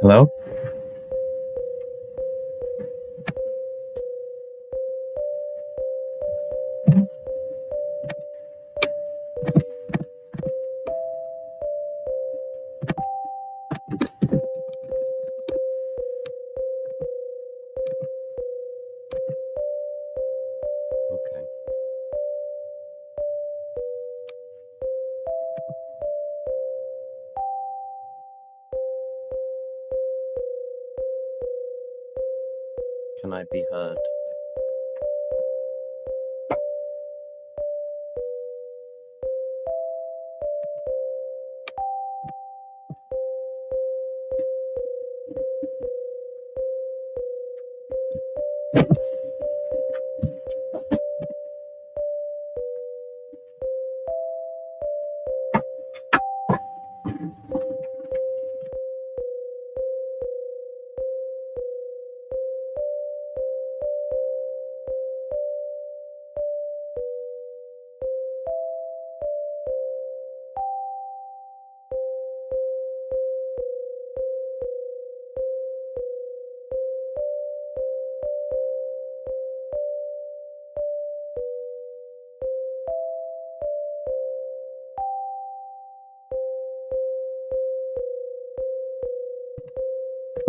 Hello? Okay. Can I be heard?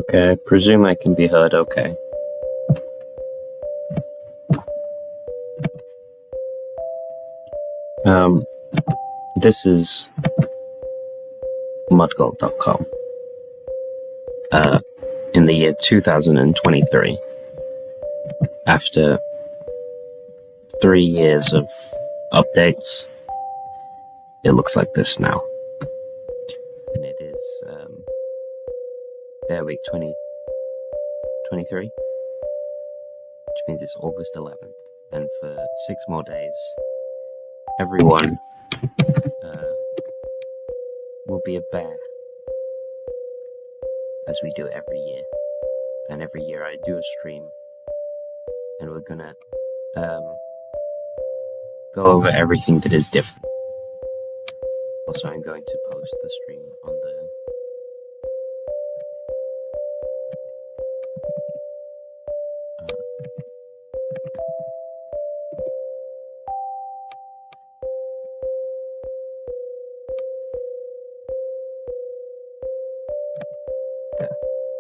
Okay, I presume I can be heard okay. Um, this is Mudgolt.com. In the year 2023, after 3 years of updates, it looks like this now. And it is, Bear Week 2023, which means it's August 11th. And for 6 more days, everyone will be a bear, as we do every year. And every year I do a stream, and we're gonna go over everything that is different. Also, I'm going to post the stream on the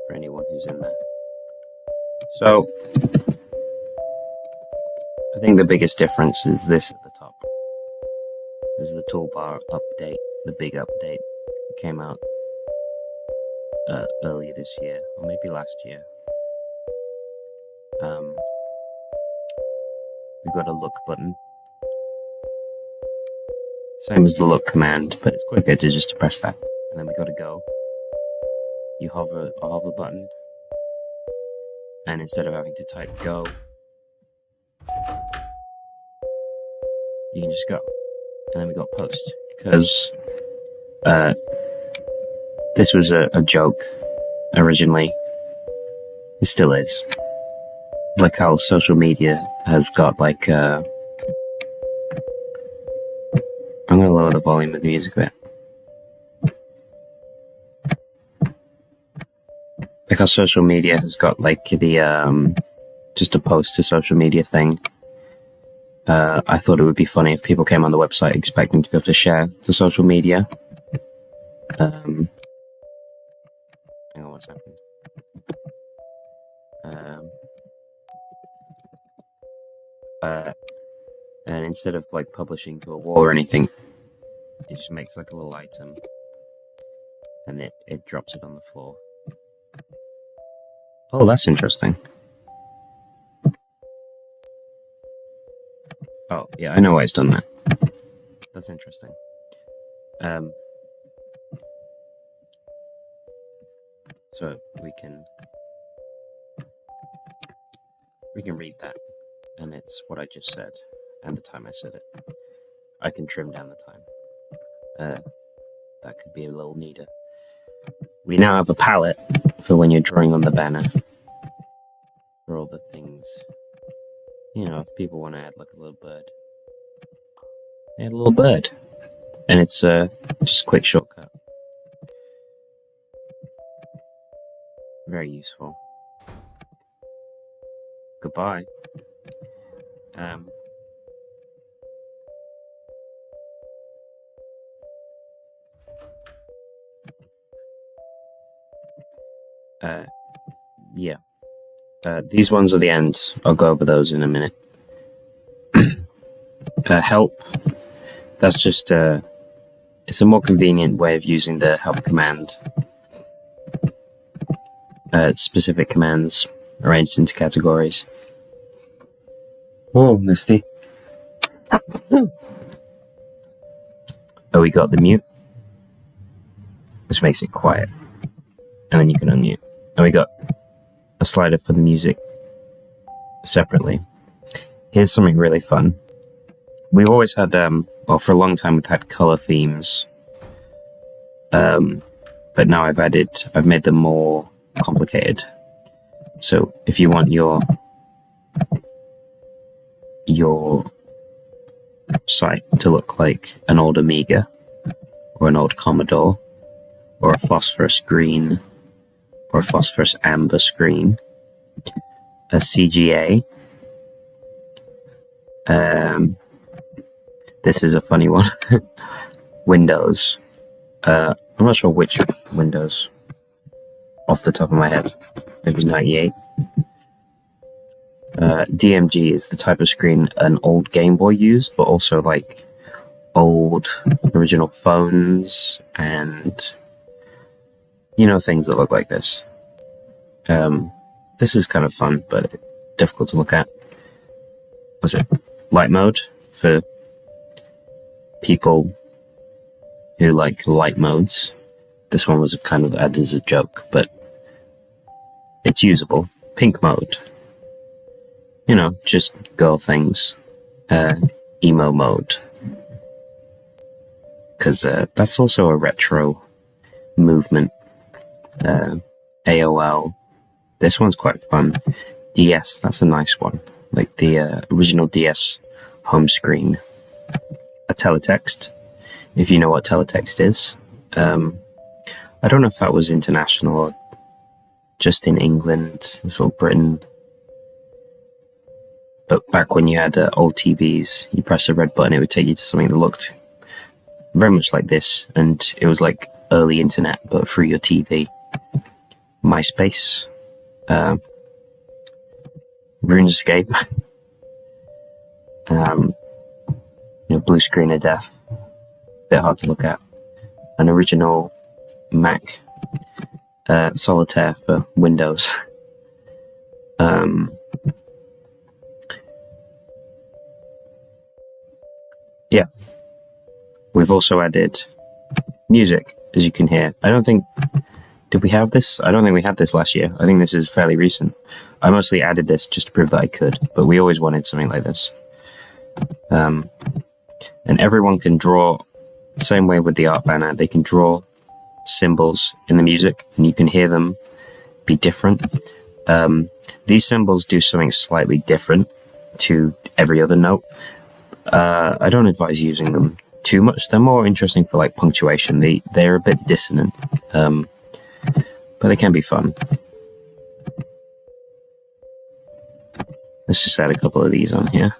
for anyone who's in there. So, I think the biggest difference is this at the top. There's the toolbar update, the big update. It came out earlier this year, or maybe last year. We've got a look button. Same as the look command, but it's quicker to just press that. And then we got to go. You hover a hover button, and instead of having to type go, you can just go. And then we got post, because this was a joke originally. It still is. Like how social media has got like I'm gonna lower the volume of the music a bit. Like how social media has got like the just a post to social media thing. I thought it would be funny if people came on the website expecting to be able to share to social media. Hang on, what's happened? And instead of like publishing to a wall or anything, it just makes like a little item, and it drops it on the floor. Oh, that's interesting. Oh, yeah, I know why it's done that. That's interesting. So we can read that, and it's what I just said, and the time I said it. I can trim down the time. That could be a little neater. We now have a palette for when you're drawing on the banner, for all the things. You know, if people want to add like a little bird, add a little bird, and it's just a quick shortcut. Very useful. Goodbye. Um, yeah. These ones are the ends. I'll go over those in a minute. Help. That's just it's a more convenient way of using the help command. Specific commands arranged into categories. Oh, Misty. Oh, we got the mute, which makes it quiet. And then you can unmute. And we got a slider for the music separately. Here's something really fun. We've always had, well, for a long time we've had color themes. But now I've made them more complicated. So if you want your site to look like an old Amiga or an old Commodore or a phosphorus green or a phosphorus amber screen, a CGA. This is a funny one. Windows. I'm not sure which Windows off the top of my head. Maybe 98. DMG is the type of screen an old Game Boy used, but also like old original phones and, you know, things that look like this. This is kind of fun, but difficult to look at. Was it light mode for people who like light modes? This one was kind of added as a joke, but it's usable. Pink mode. You know, just girl things. Emo mode. Because that's also a retro movement. AOL. This one's quite fun. DS, that's a nice one. Like the original DS home screen. A teletext, if you know what teletext is. I don't know if that was international or just in England, sort of Britain. But back when you had old TVs, you press a red button, it would take you to something that looked very much like this. And it was like early internet, but through your TV. MySpace. RuneScape. Blue screen of death. Bit hard to look at. An original Mac. Solitaire for Windows. Yeah. We've also added music, as you can hear. Did we have this? I don't think we had this last year. I think this is fairly recent. I mostly added this just to prove that I could, but we always wanted something like this. And everyone can draw, same way with the art banner, they can draw symbols in the music, and you can hear them be different. These symbols do something slightly different to every other note. I don't advise using them too much. They're more interesting for like punctuation. They're a bit dissonant, but they can be fun. Let's just add a couple of these on here.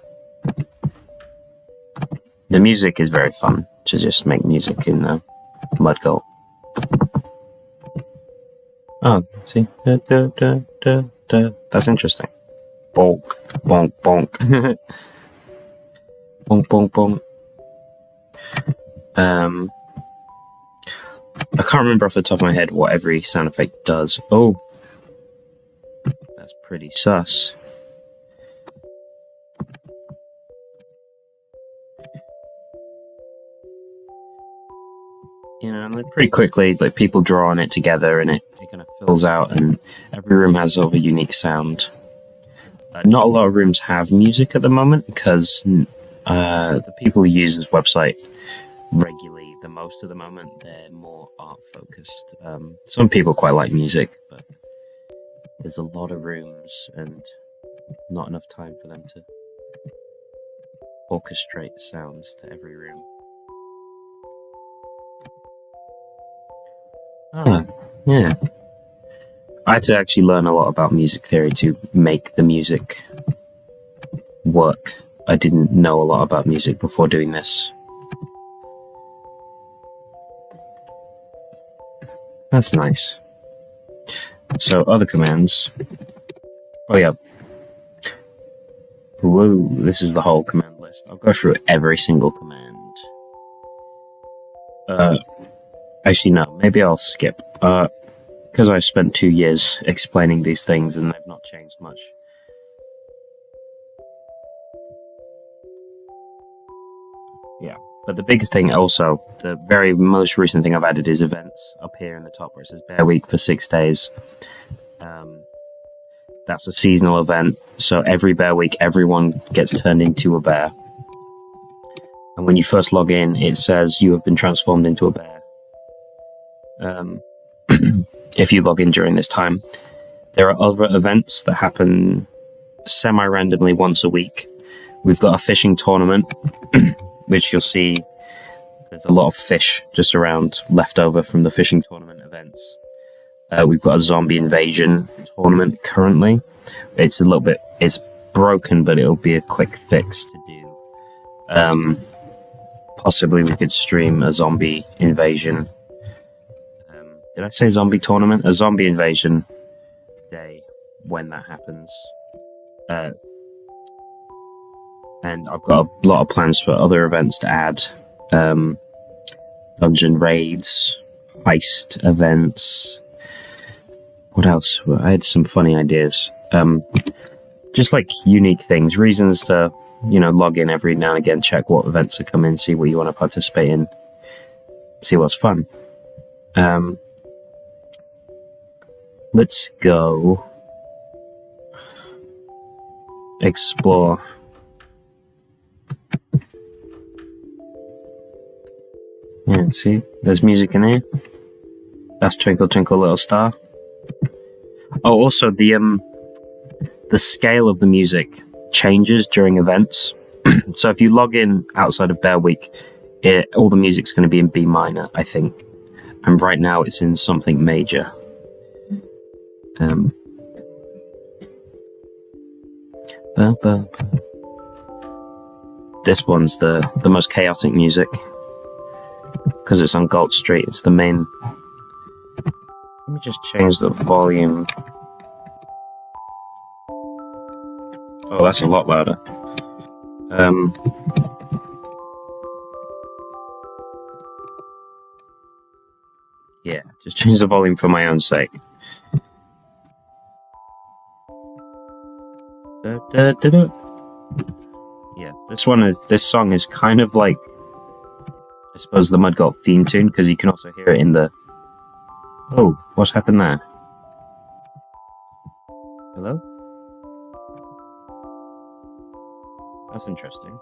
The music is very fun to just make music in Mudgolt. Oh, see? Da, da, da, da, da. That's interesting. Bonk, bonk, bonk. Bonk, bonk, bonk. I can't remember off the top of my head what every sound effect does. Oh, that's pretty sus. You know, like pretty quickly, like people draw on it together, and it kind of fills out, and every room has sort of a unique sound. Not a lot of rooms have music at the moment because the people who use this website regularly, the most of the moment, they're more art focused. Some people quite like music, but there's a lot of rooms and not enough time for them to orchestrate sounds to every room. Ah, yeah. I had to actually learn a lot about music theory to make the music work. I didn't know a lot about music before doing this. That's nice. So, other commands. Oh, yeah. Whoa, this is the whole command list. I'll go through every single command. Actually, no, maybe I'll skip. Because I spent 2 years explaining these things and they've not changed much. Yeah, but the biggest thing also, the very most recent thing I've added is events up here in the top where it says Bear Week for 6 days. That's a seasonal event, so every Bear Week, everyone gets turned into a bear. And when you first log in, it says you have been transformed into a bear. If you log in during this time. There are other events that happen semi-randomly once a week. We've got a fishing tournament, which you'll see there's a lot of fish just around left over from the fishing tournament events. We've got a zombie invasion tournament currently. It's it's broken, but it'll be a quick fix to do. Possibly we could stream a zombie invasion. Did I say zombie tournament? A zombie invasion day when that happens. And I've got a lot of plans for other events to add. Dungeon raids, heist events. What else? I had some funny ideas. Just like unique things, reasons to, log in every now and again, check what events are coming, see what you want to participate in, see what's fun. Let's go explore. Yeah, see, there's music in here. That's Twinkle Twinkle Little Star. Oh, also the scale of the music changes during events. So if you log in outside of Bear Week, all the music's going to be in B minor, I think. And right now it's in something major. This one's the most chaotic music. Because it's on Gold Street, it's the main. Let me just change the volume. Oh, that's a lot louder. Yeah, just change the volume for my own sake. Yeah, this song is kind of like, I suppose, the Mudgolt theme tune, because you can also hear it in the... Oh, what's happened there? Hello? That's interesting.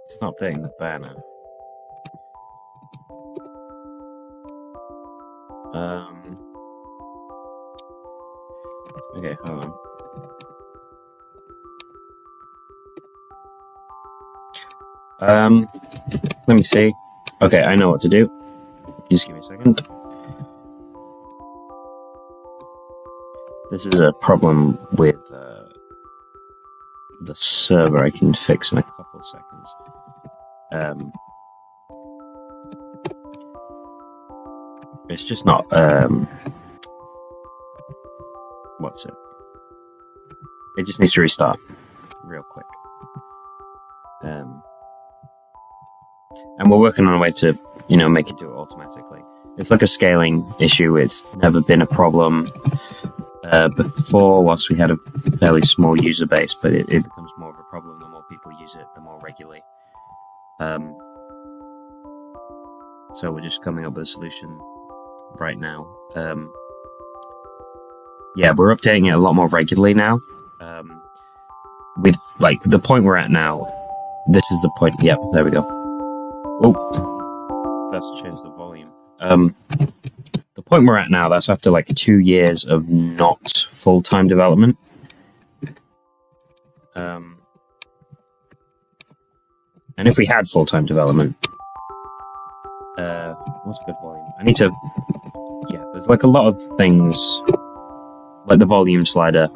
It's not updating the banner. Okay, hold on. Let me see. Okay, I know what to do. Just give me a second. This is a problem with the server I can fix in a couple of seconds. It's just not... what's it? It just needs to restart real quick. And we're working on a way to, make it do it automatically. It's like a scaling issue. It's never been a problem before, whilst we had a fairly small user base, but it becomes more of a problem the more people use it, the more regularly. So we're just coming up with a solution right now. Yeah, we're updating it a lot more regularly now. With, like, the point we're at now, this is the point. Yep, there we go. Oh, that's changed the volume. The point we're at now, that's after like 2 years of not full-time development. And if we had full-time development, What's good volume? I need to... Yeah, there's like a lot of things, like the volume slider,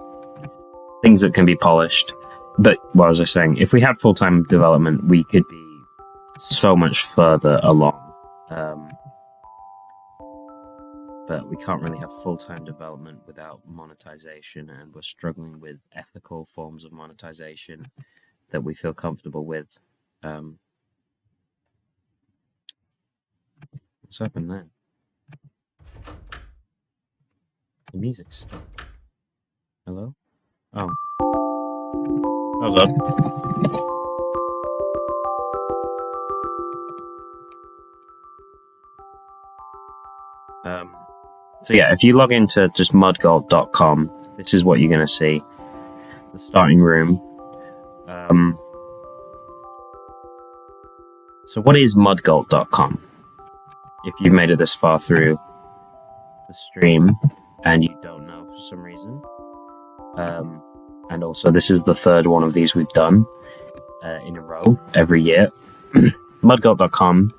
things that can be polished. But what was I saying? If we had full-time development, we could be so much further along. But we can't really have full-time development without monetization, and we're struggling with ethical forms of monetization that we feel comfortable with. What's happened there? The music's stopped. Hello? Oh. How's up? So yeah, if you log into just mudgolt.com, this is what you're going to see. The starting room. So what is mudgolt.com? If you've made it this far through the stream and you don't know for some reason. And also, this is the third one of these we've done in a row every year. Mudgolt.com,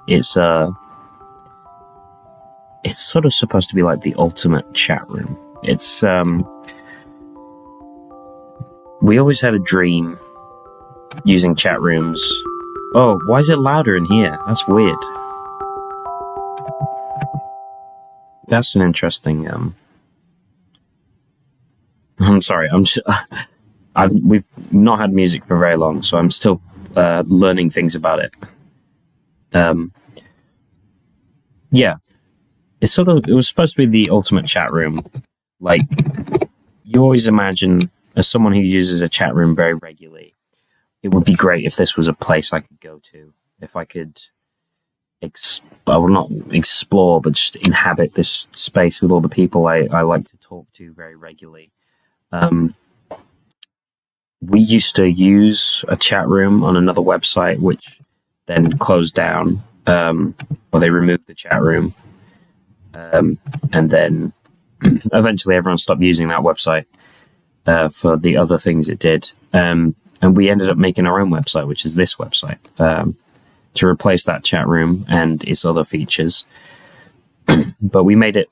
it's sort of supposed to be like the ultimate chat room. It's we always had a dream using chat rooms. Oh, why is it louder in here? That's weird. That's an interesting. I'm sorry. We've not had music for very long, so I'm still learning things about it. Yeah, it was supposed to be the ultimate chat room. Like, you always imagine, as someone who uses a chat room very regularly, it would be great if this was a place I could go to, if I could I will not explore, but just inhabit this space with all the people I like to talk to very regularly. We used to use a chat room on another website, which then closed down, or they removed the chat room. And then eventually everyone stopped using that website for the other things it did. And we ended up making our own website, which is this website, to replace that chat room and its other features. But we made it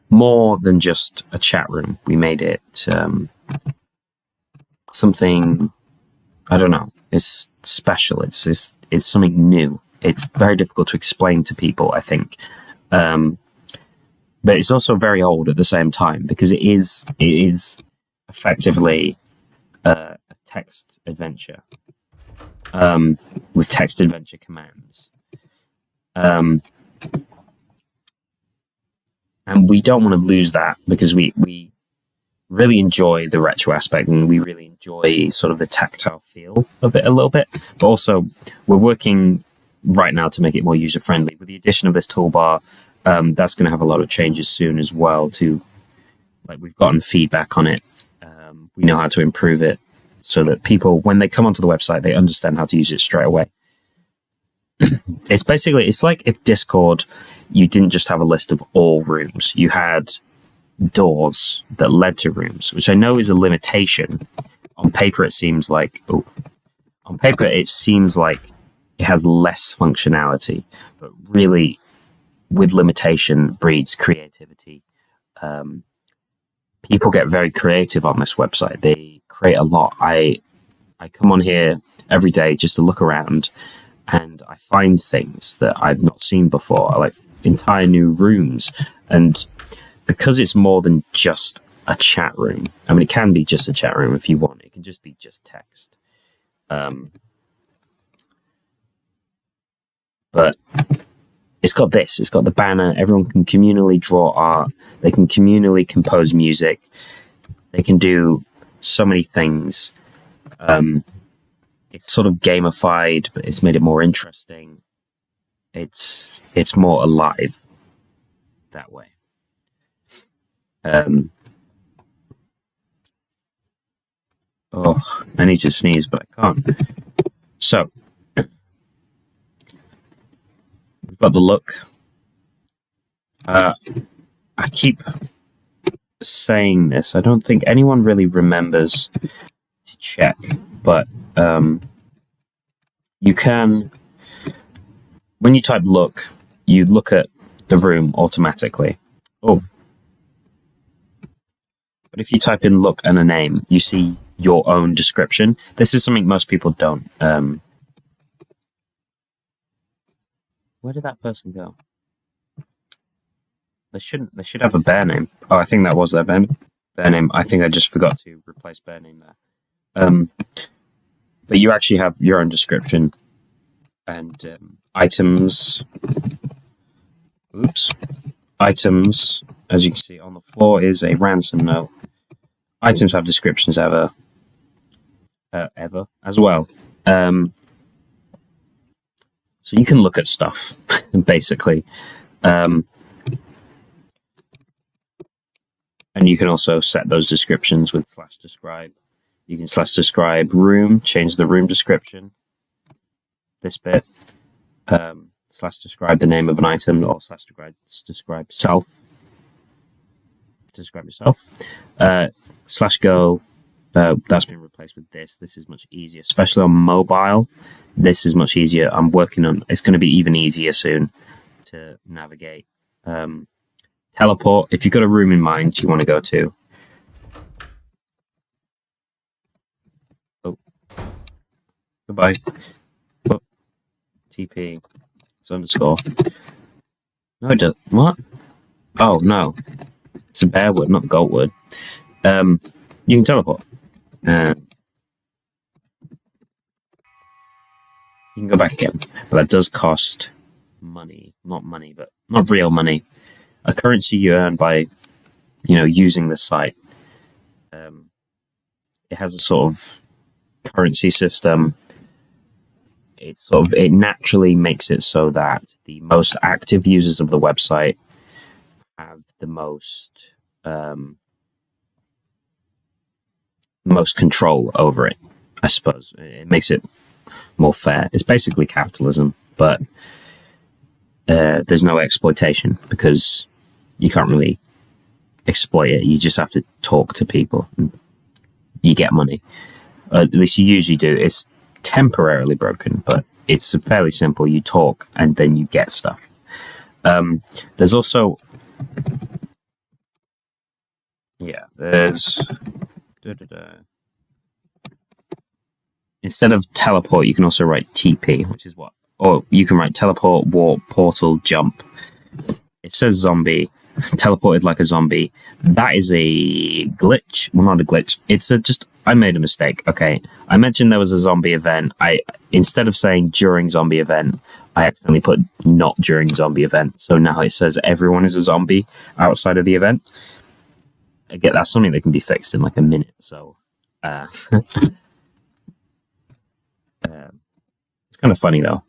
more than just a chat room. We made it something, I don't know, it's special. It's something new. It's very difficult to explain to people, I think. But it's also very old at the same time, because it is effectively a text adventure with text adventure commands. And we don't want to lose that, because we really enjoy the retro aspect, and we really enjoy sort of the tactile feel of it a little bit. But also, we're working right now to make it more user-friendly. With the addition of this toolbar, that's going to have a lot of changes soon as well. We've gotten feedback on it. We know how to improve it so that people, when they come onto the website, they understand how to use it straight away. It's like if Discord, you didn't just have a list of all rooms. You had doors that led to rooms, which I know is a limitation. On paper, it seems like it has less functionality, but really, with limitation breeds creativity. People get very creative on this website. They create a lot. I come on here every day just to look around, and I find things that I've not seen before, like entire new rooms. And because it's more than just a chat room, I mean, it can be just a chat room if you want. It can just be just text. But it's got this. It's got the banner. Everyone can communally draw art. They can communally compose music. They can do so many things. It's sort of gamified, but it's made it more interesting. It's more alive that way. Oh, I need to sneeze, but I can't. So, we've got the look. I keep saying this. I don't think anyone really remembers to check, but you can, when you type look you look at the room automatically. Oh, but if you type in look and a name, you see your own description. This is something most people don't. Where did that person go? They shouldn't. They should have a bear name. Oh, I think that was their bear name. I think I just forgot to replace bear name there. But you actually have your own description and items. Oops. Items, as you can see on the floor, is a ransom note. Items have descriptions ever as well. So you can look at stuff, basically. And you can also set those descriptions with /describe. You can /describe room, change the room description. This bit. /describe the name of an item, or /describe self. Describe yourself. /go. That's been replaced with this. This is much easier, especially on mobile. This is much easier. I'm working on. It's going to be even easier soon to navigate. Teleport. If you've got a room in mind you want to go to. Oh. Goodbye. Oh. TP. It's underscore. No, it does. What? Oh, no. It's a bear word, not goat word. You can teleport. You can go back again. But that does cost money. Not money, but not real money. A currency you earn by, using the site. It has a sort of currency system. It naturally makes it so that the most active users of the website have the most control over it. I suppose it makes it more fair. It's basically capitalism, but there's no exploitation because you can't really exploit it. You just have to talk to people. And you get money. At least you usually do. It's temporarily broken, but it's fairly simple. You talk and then you get stuff. There's also there's instead of teleport you can also write TP, which is what, or you can write teleport, warp, portal, jump. It says zombie, teleported like a zombie. That is a glitch. Well, not a glitch. It's I made a mistake. Okay, I mentioned there was a zombie event. Instead of saying during zombie event, I accidentally put not during zombie event. So now it says everyone is a zombie outside of the event. Again, that's something that can be fixed in like a minute. So it's kind of funny though.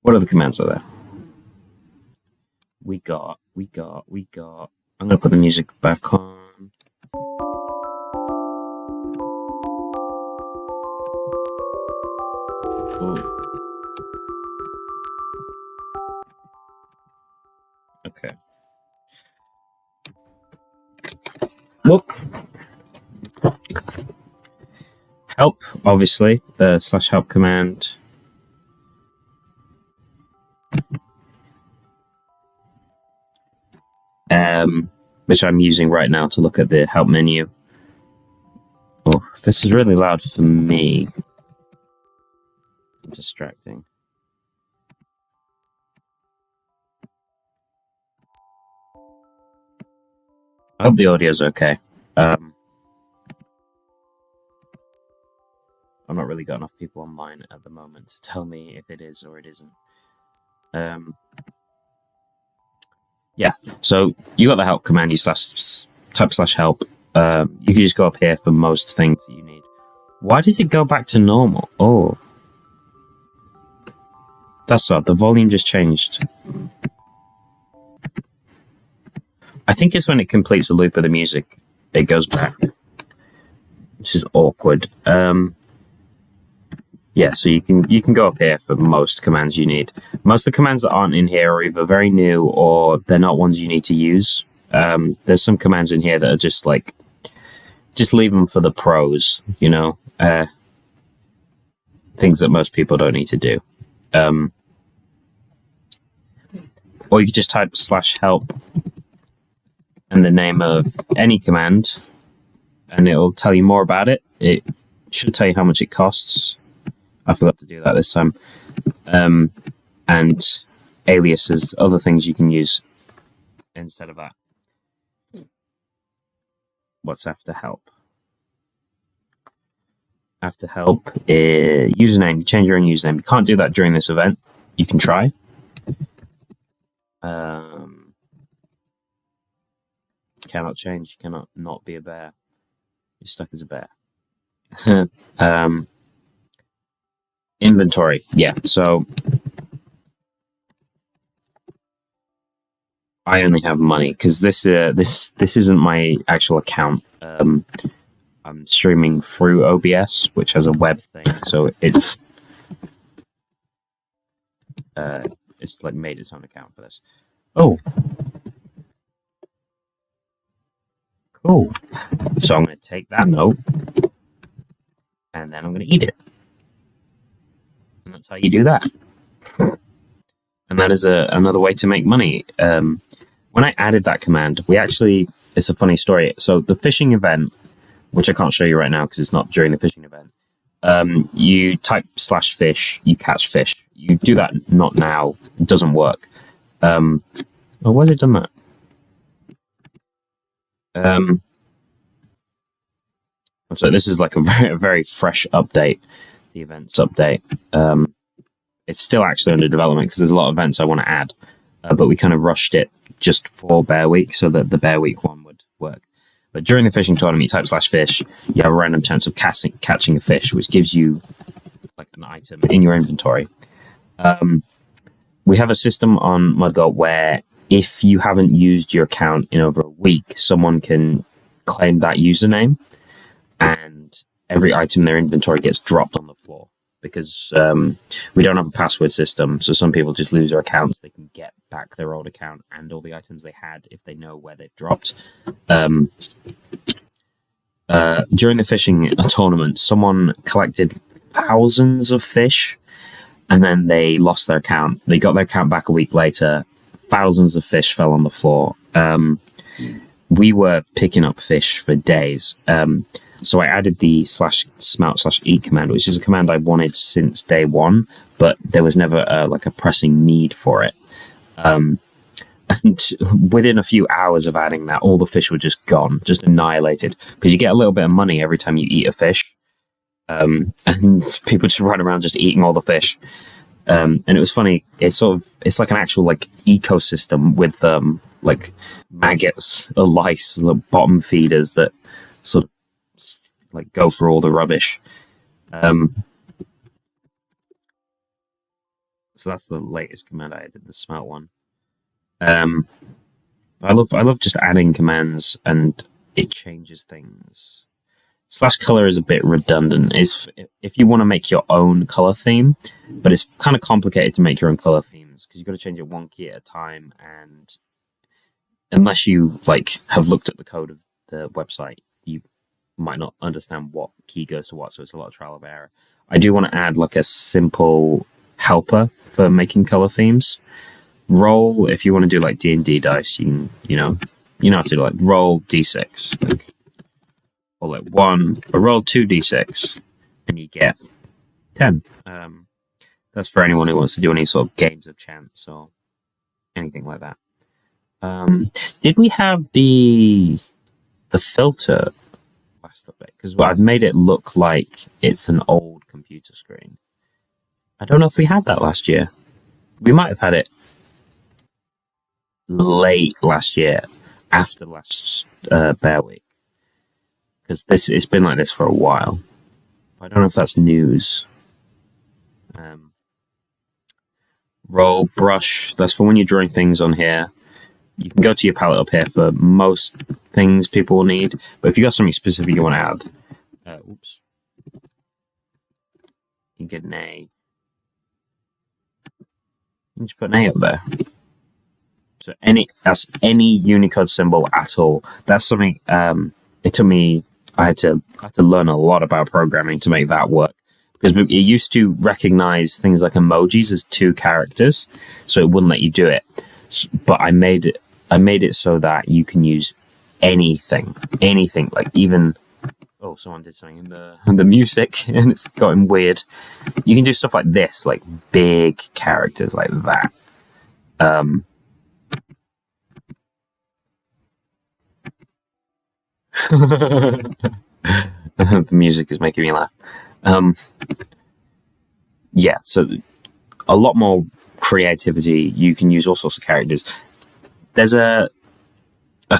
What other commands are there? We got. I'm gonna put the music back on. Ooh. Okay. Whoop. Help, obviously, the /help command. Which I'm using right now to look at the help menu. Oh, this is really loud for me. Distracting. I hope the audio's okay. I've not really got enough people online at the moment to tell me if it is or it isn't. Yeah, so you got the help command, you type /help. You can just go up here for most things that you need. Why does it go back to normal? Oh. That's odd, the volume just changed. I think it's when it completes a loop of the music, it goes back. Which is awkward. Yeah, so you can go up here for most commands you need. Most of the commands that aren't in here are either very new or they're not ones you need to use. There's some commands in here that are just like, just leave them for the pros, things that most people don't need to do. or you could just type /help and the name of any command, and it'll tell you more about it. It should tell you how much it costs. I forgot to do that this time. And aliases, other things you can use instead of that. What's after help? After help is username. You change your own username. You can't do that during this event. You can try. Cannot change. You cannot not be a bear. You're stuck as a bear. Inventory. Yeah. So I only have money because this isn't my actual account. I'm streaming through OBS, which has a web thing, so it's like made its own account for this. Oh, cool. So I'm going to take that note, and then I'm going to eat it, and that's how you do that. And that is another way to make money. When I added that command, it's a funny story. So the fishing event, which I can't show you right now because it's not during the fishing event, you type /fish, you catch fish. You do that not now, it doesn't work. Oh, why has it done that? So this is like a very fresh update, the events update. It's still actually under development because there's a lot of events I want to add, but we kind of rushed it just for Bear Week so that the Bear Week one would work. But during the fishing tournament, you type /fish, you have a random chance of catching a fish, which gives you like an item in your inventory. We have a system on Mudgolt where if you haven't used your account in over a week, someone can claim that username, and every item in their inventory gets dropped on the floor. Because we don't have a password system, so some people just lose their accounts. They can get back their old account and all the items they had if they know where they've dropped. During the fishing tournament, someone collected thousands of fish, and then they lost their account. They got their account back a week later. Thousands of fish fell on the floor. We were picking up fish for days. So I added the /smelt/eat command, which is a command I wanted since day one, but there was never a pressing need for it. And within a few hours of adding that, all the fish were just gone, just annihilated, because you get a little bit of money every time you eat a fish. And people just run around just eating all the fish. And it was funny. It's like an actual ecosystem with like maggots or lice, little bottom feeders that sort of go for all the rubbish. So that's the latest command I did, the smelt one. I love just adding commands and it changes things. /color is a bit redundant. If you want to make your own color theme, but it's kind of complicated to make your own color themes because you've got to change it one key at a time, and unless you have looked at the code of the website, you might not understand what key goes to what, so it's a lot of trial and error. I do want to add a simple helper for making color themes. Roll, if you want to do D&D dice, you know how to do roll d6, or one, or roll 2d6, and you get 10. That's for anyone who wants to do any sort of games of chance or anything like that. Did we have the filter last update? Because I've made it look like it's an old computer screen. I don't know if we had that last year. We might have had it late last year, after last Bear Week. Because it's been like this for a while. I don't know if that's news. Roll, brush, that's for when you're drawing things on here. You can go to your palette up here for most things people will need, but if you got something specific you want to add, you get an A. You just put an A up there. So that's any Unicode symbol at all. That's something. It took me. I had to learn a lot about programming to make that work, because it used to recognize things like emojis as 2 characters, so it wouldn't let you do it. But I made it so that you can use anything, like even. Oh, someone did something in the music, and it's gotten weird. You can do stuff like this, like big characters like that. Um, the music is making me laugh. Um, yeah, so a lot more creativity. You can use all sorts of characters. There's a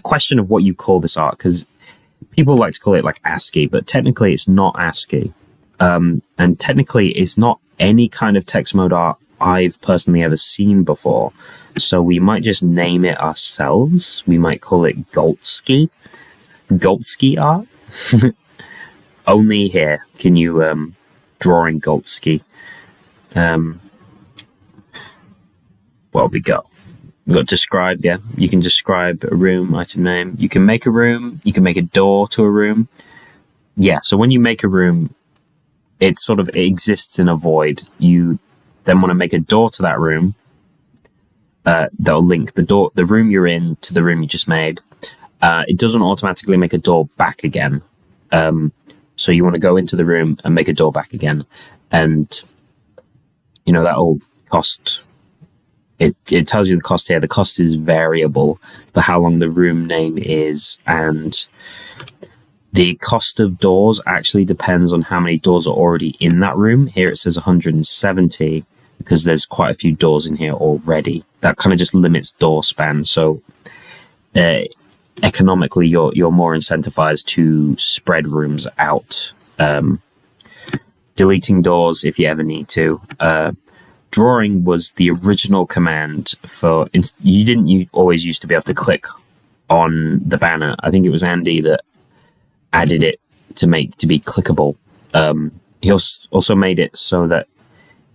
question of what you call this art because people like to call it like ASCII, but technically it's not ASCII, and technically it's not any kind of text mode art I've personally ever seen before. So we might just name it ourselves. We might call it Goltsky art. Only here can you draw in Goltsky. Um, what we got? We got describe. Yeah, you can describe a room, item name. You can make a room. You can make a door to a room. Yeah. So when you make a room, it exists in a void. You then want to make a door to that room. That'll link the room you're in, to the room you just made. It doesn't automatically make a door back again. So you want to go into the room and make a door back again, and that'll cost. It tells you the cost here. The cost is variable for how long the room name is, and the cost of doors actually depends on how many doors are already in that room. Here it says 170 because there's quite a few doors in here already. That kind of just limits door span. So economically, you're more incentivized to spread rooms out, deleting doors if you ever need to. Drawing was the original command for. You always used to be able to click on the banner. I think it was Andy that added it to be clickable. He also made it so that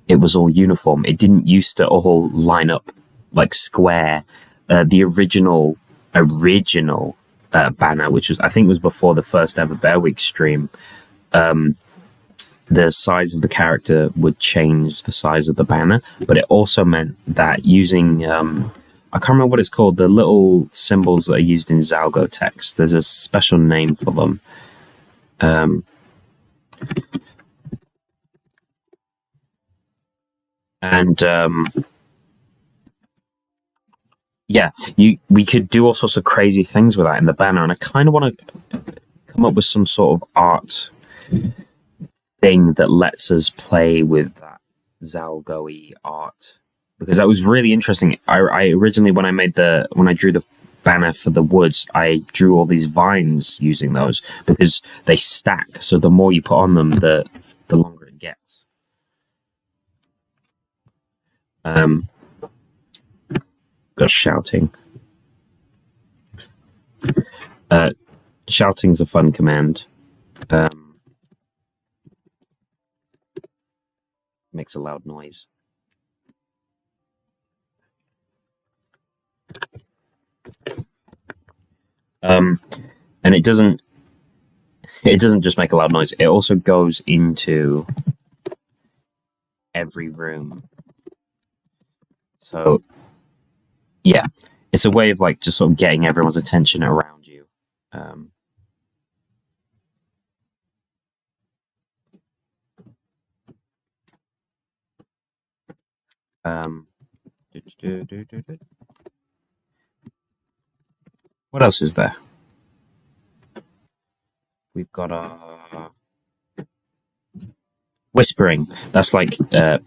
it was all uniform. It didn't used to all line up like square. The original banner, which I think was before the first ever Bear Week stream, the size of the character would change the size of the banner, but it also meant that using I can't remember what it's called, the little symbols that are used in Zalgo text. There's a special name for them. And yeah, we could do all sorts of crazy things with that in the banner, and I kind of want to come up with some sort of art thing that lets us play with that Zalgo-y art, because that was really interesting. I originally, when I drew the banner for the woods, I drew all these vines using those because they stack. So the more you put on them, the longer it gets. Got shouting. Shouting's a fun command. Makes a loud noise. And it doesn't just make a loud noise. It also goes into every room. So yeah, it's a way of like just sort of getting everyone's attention around you. What else is there? We've got whispering. That's like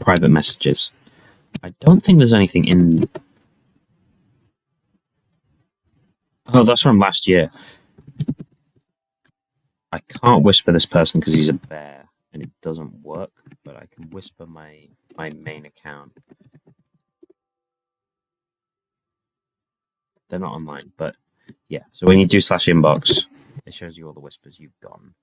private messages. I don't think there's anything in. Oh, that's from last year. I can't whisper this person because he's a bear and it doesn't work, but I can whisper my main account. They're not online, but yeah. So when you do /inbox, it shows you all the whispers you've gotten.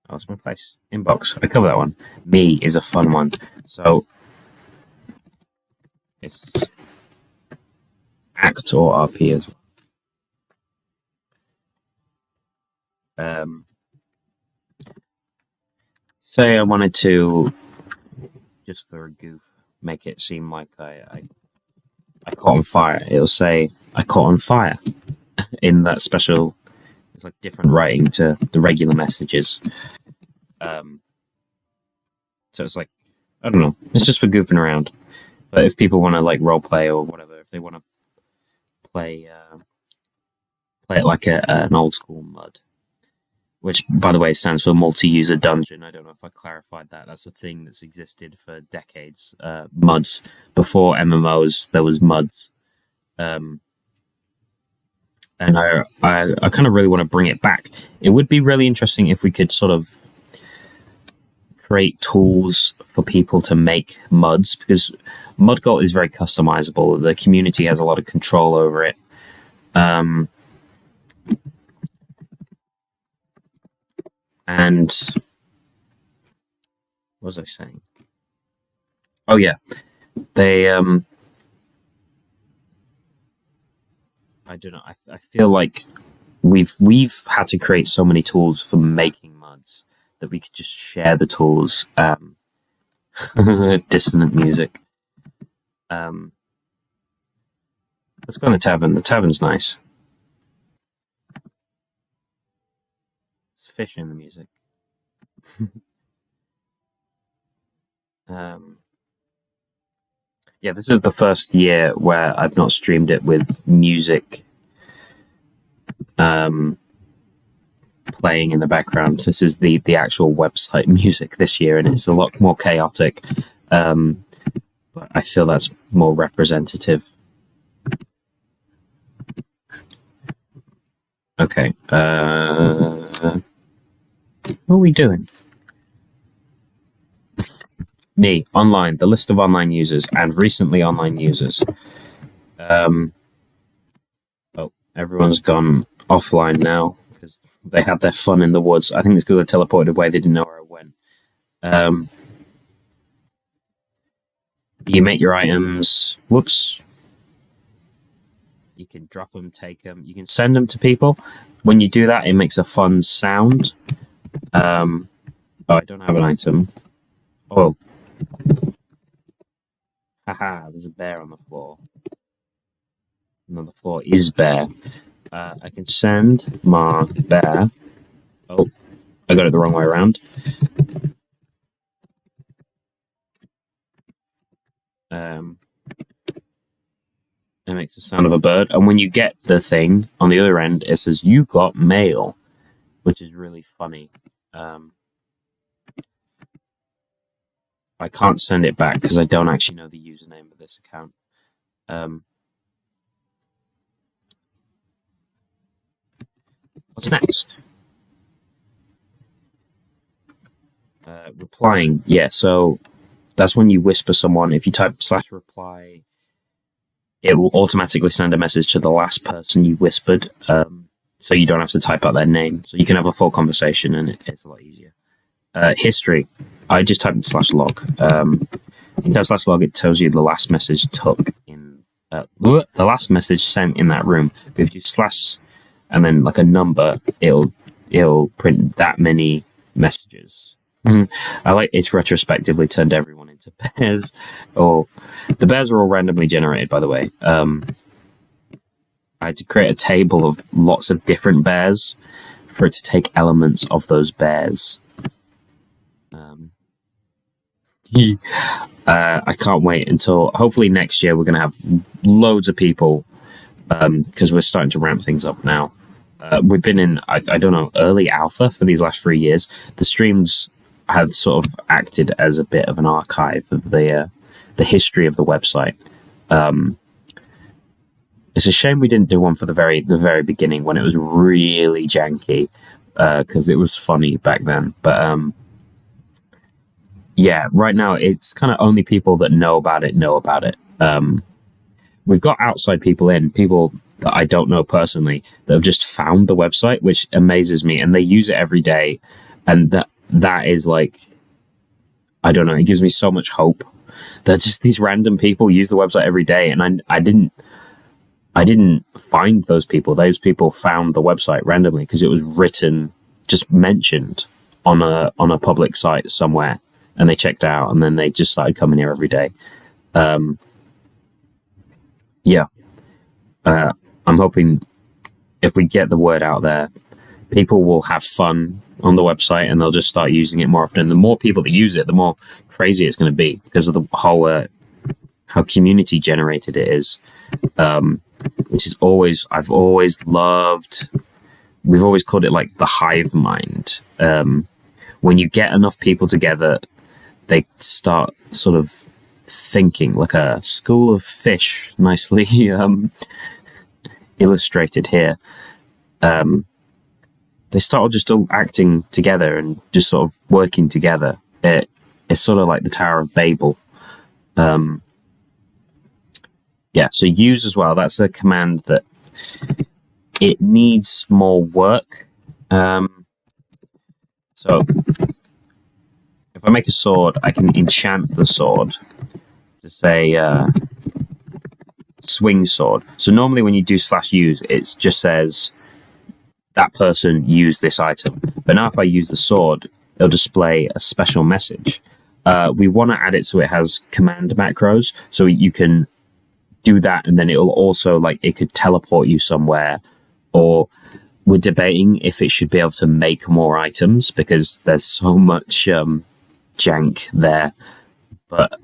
Oh, it's my place. Inbox. I cover that one. Me is a fun one. So it's ACT or RP as well. Um, say I wanted to, just for a goof, make it seem like I caught on fire. It'll say I caught on fire in that special. It's like different writing to the regular messages. Um, so it's like I don't know. It's just for goofing around. But if people want to like role play or whatever, if they want to play play it like an old school mud, which by the way stands for multi-user dungeon. I don't know if I clarified that. That's a thing that's existed for decades. Muds before MMOs, there was muds, um, and I kind of really want to bring it back. It would be really interesting if we could sort of create tools for people to make muds because Mudgolt is very customizable. The community has a lot of control over it. Um, and what was I saying? Oh yeah, they. I don't know. I feel like we've had to create so many tools for making muds that we could just share the tools. Dissonant music. Um, let's go in the tavern. The tavern's nice. There's fish in the music. um, yeah, this is the first year where I've not streamed it with music playing in the background. This is the actual website music this year, and it's a lot more chaotic. But I feel that's more representative. Okay. What are we doing? Me, online, the list of online users and recently online users. Oh, everyone's gone offline now because they had their fun in the woods. I think it's because I teleported away. They didn't know where I went. You make your items. Whoops. You can drop them, take them. You can send them to people. When you do that, it makes a fun sound. Oh, I don't have an item. Oh. Haha, there's a bear on the floor. No, the floor is bare. I can send my bear. Oh, I got it the wrong way around. It makes the sound of a bird. And when you get the thing on the other end, it says, "You got mail," which is really funny. I can't send it back because I don't actually know the username of this account. What's next? Replying. Yeah, so that's when you whisper someone. If you type /reply, it will automatically send a message to the last person you whispered. So you don't have to type out their name. So you can have a full conversation and it's a lot easier. History. I just typed /log. In type /log, it tells you the last message took in the last message sent in that room. But if you slash and then like a number, it'll print that many messages. I like it's retrospectively turned everyone into bears. Or the bears are all randomly generated, by the way. I had to create a table of lots of different bears for it to take elements of those bears. I can't wait until hopefully next year we're going to have loads of people because we're starting to ramp things up now. We've been in, I don't know, early alpha for these last 3 years. The streams have sort of acted as a bit of an archive of the history of the website. It's a shame we didn't do one for the very beginning when it was really janky because it was funny back then. But yeah, right now it's kind of only people that know about it. We've got outside people that I don't know personally that have just found the website, which amazes me, and they use it every day, and that is like, I don't know, it gives me so much hope that just these random people use the website every day, and I didn't find those people. Those people found the website randomly because it was written just mentioned on a public site somewhere, and they checked out, and then they just started coming here every day. Yeah, I'm hoping if we get the word out there, people will have fun on the website and they'll just start using it more often. The more people that use it, the more crazy it's going to be because of the whole how community generated it is, which is I've always loved. We've always called it like the hive mind. When you get enough people together, they start sort of thinking like a school of fish, nicely illustrated here. They start just all acting together and just sort of working together. It's sort of like the Tower of Babel. Yeah, so use as well. That's a command that it needs more work. So if I make a sword, I can enchant the sword to say swing sword. So normally when you do /use, it just says that person used this item. But now if I use the sword, it'll display a special message. We want to add it so it has command macros, so you can do that, and then it'll also, like, it could teleport you somewhere. Or we're debating if it should be able to make more items because there's so much jank there. But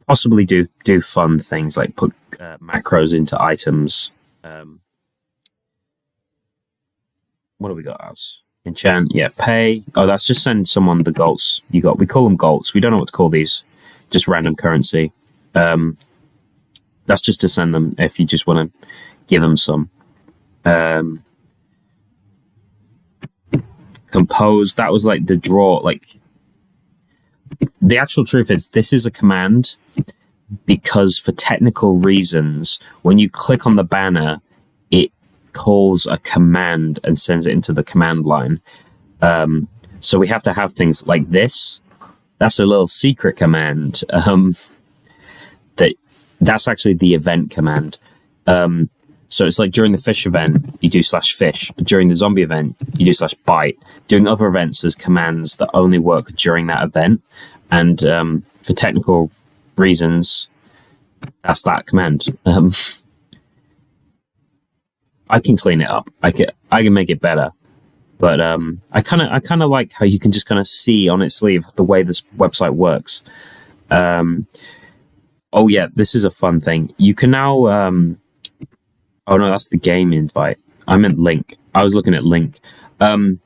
possibly do fun things like put macros into items. What do we got else? Enchant, yeah, pay. Oh, that's just send someone the golds you got. We call them golds. We don't know what to call these. Just random currency. That's just to send them if you just want to give them some. Compose, that was like the draw. Like, the actual truth is this is a command because for technical reasons, when you click on the banner, it calls a command and sends it into the command line. So we have to have things like this. That's a little secret command. That's actually the event command. So it's like during the fish event, you do /fish. During the zombie event, you do /bite. During other events, there's commands that only work during that event. And for technical reasons, that's that command. I can clean it up. I can make it better. But I kind of like how you can just kind of see on its sleeve the way this website works. Oh yeah, this is a fun thing. You can now. Oh no, that's the game invite. I meant link. I was looking at link. You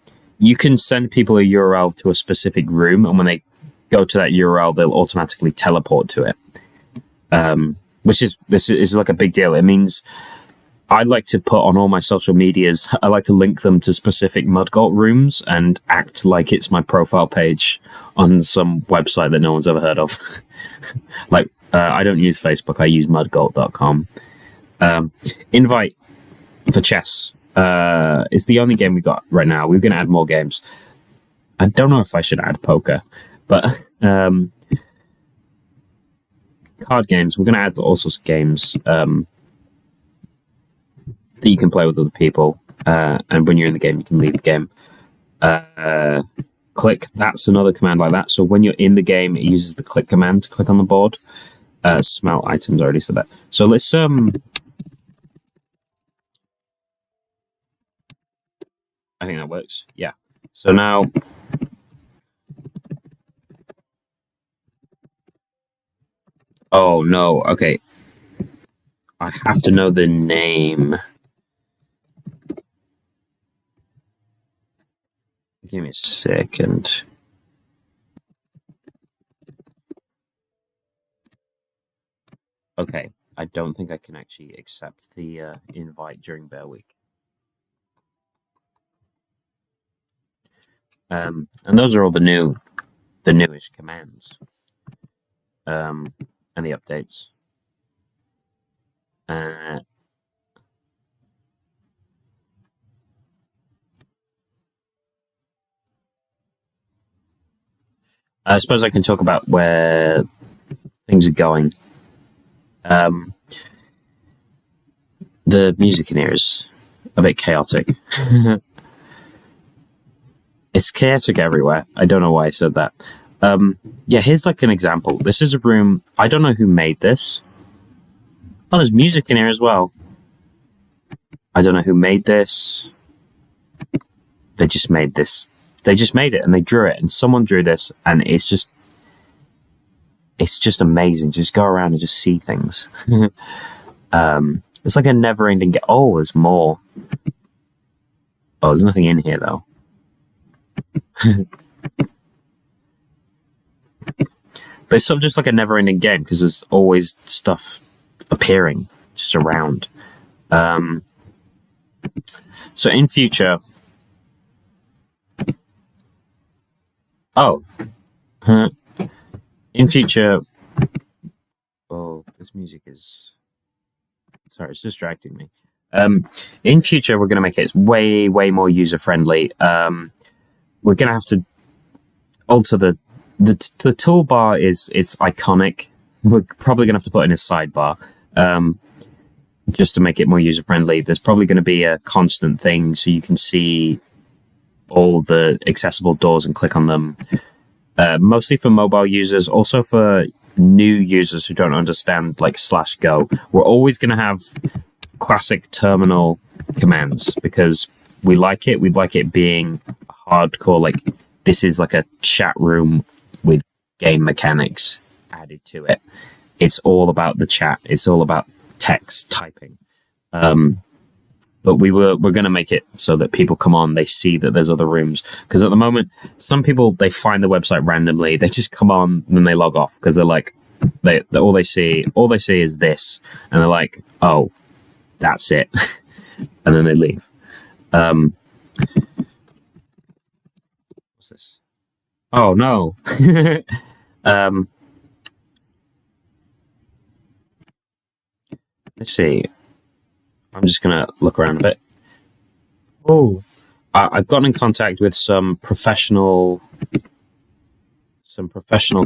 can send people a URL to a specific room, and when they go to that URL, they'll automatically teleport to it. This is like a big deal. It means I like to put on all my social medias. I like to link them to specific Mudgolt rooms and act like it's my profile page on some website that no one's ever heard of. Like. I don't use Facebook. I use mudgolt.com. Invite for chess is the only game we got right now. We're going to add more games. I don't know if I should add poker, but card games. We're going to add all sorts of games that you can play with other people. And when you're in the game, you can leave the game. Click. That's another command like that. So when you're in the game, it uses the click command to click on the board. Smelt items, I already said that. So let's I think that works. Yeah. So now oh no, okay. I have to know the name. Give me a second. Okay, I don't think I can actually accept the invite during Bear Week. And those are all the newish commands, and the updates. I suppose I can talk about where things are going. The music in here is a bit chaotic. It's chaotic everywhere. I don't know why I said that. Yeah, here's like an example. This is a room. I don't know who made this. Oh, there's music in here as well. I don't know who made this. They just made this. They just made it and they drew it, and someone drew this, and it's just amazing. Just go around and just see things. It's like a never-ending. Oh, there's more. Oh, there's nothing in here though. But it's sort of just like a never-ending game because there's always stuff appearing just around. So in future, oh, in future, oh, this music is sorry, it's distracting me. In future, we're going to make it way more user friendly. We're going to have to alter the toolbar. It's iconic. We're probably going to have to put in a sidebar just to make it more user friendly. There's probably going to be a constant thing so you can see all the accessible doors and click on them. Mostly for mobile users, also for new users who don't understand like /go. We're always going to have classic terminal commands because we like it. We like it being hardcore. Like this is like a chat room with game mechanics added to it. It's all about the chat. It's all about text typing. But we're going to make it so that people come on, they see that there's other rooms. Because at the moment, some people, they find the website randomly. They just come on and then they log off because they're like, all they see is this. And they're like, oh, that's it. And then they leave. What's this? Oh, no. Let's see. I'm just going to look around a bit. Oh, I've gotten in contact with some professional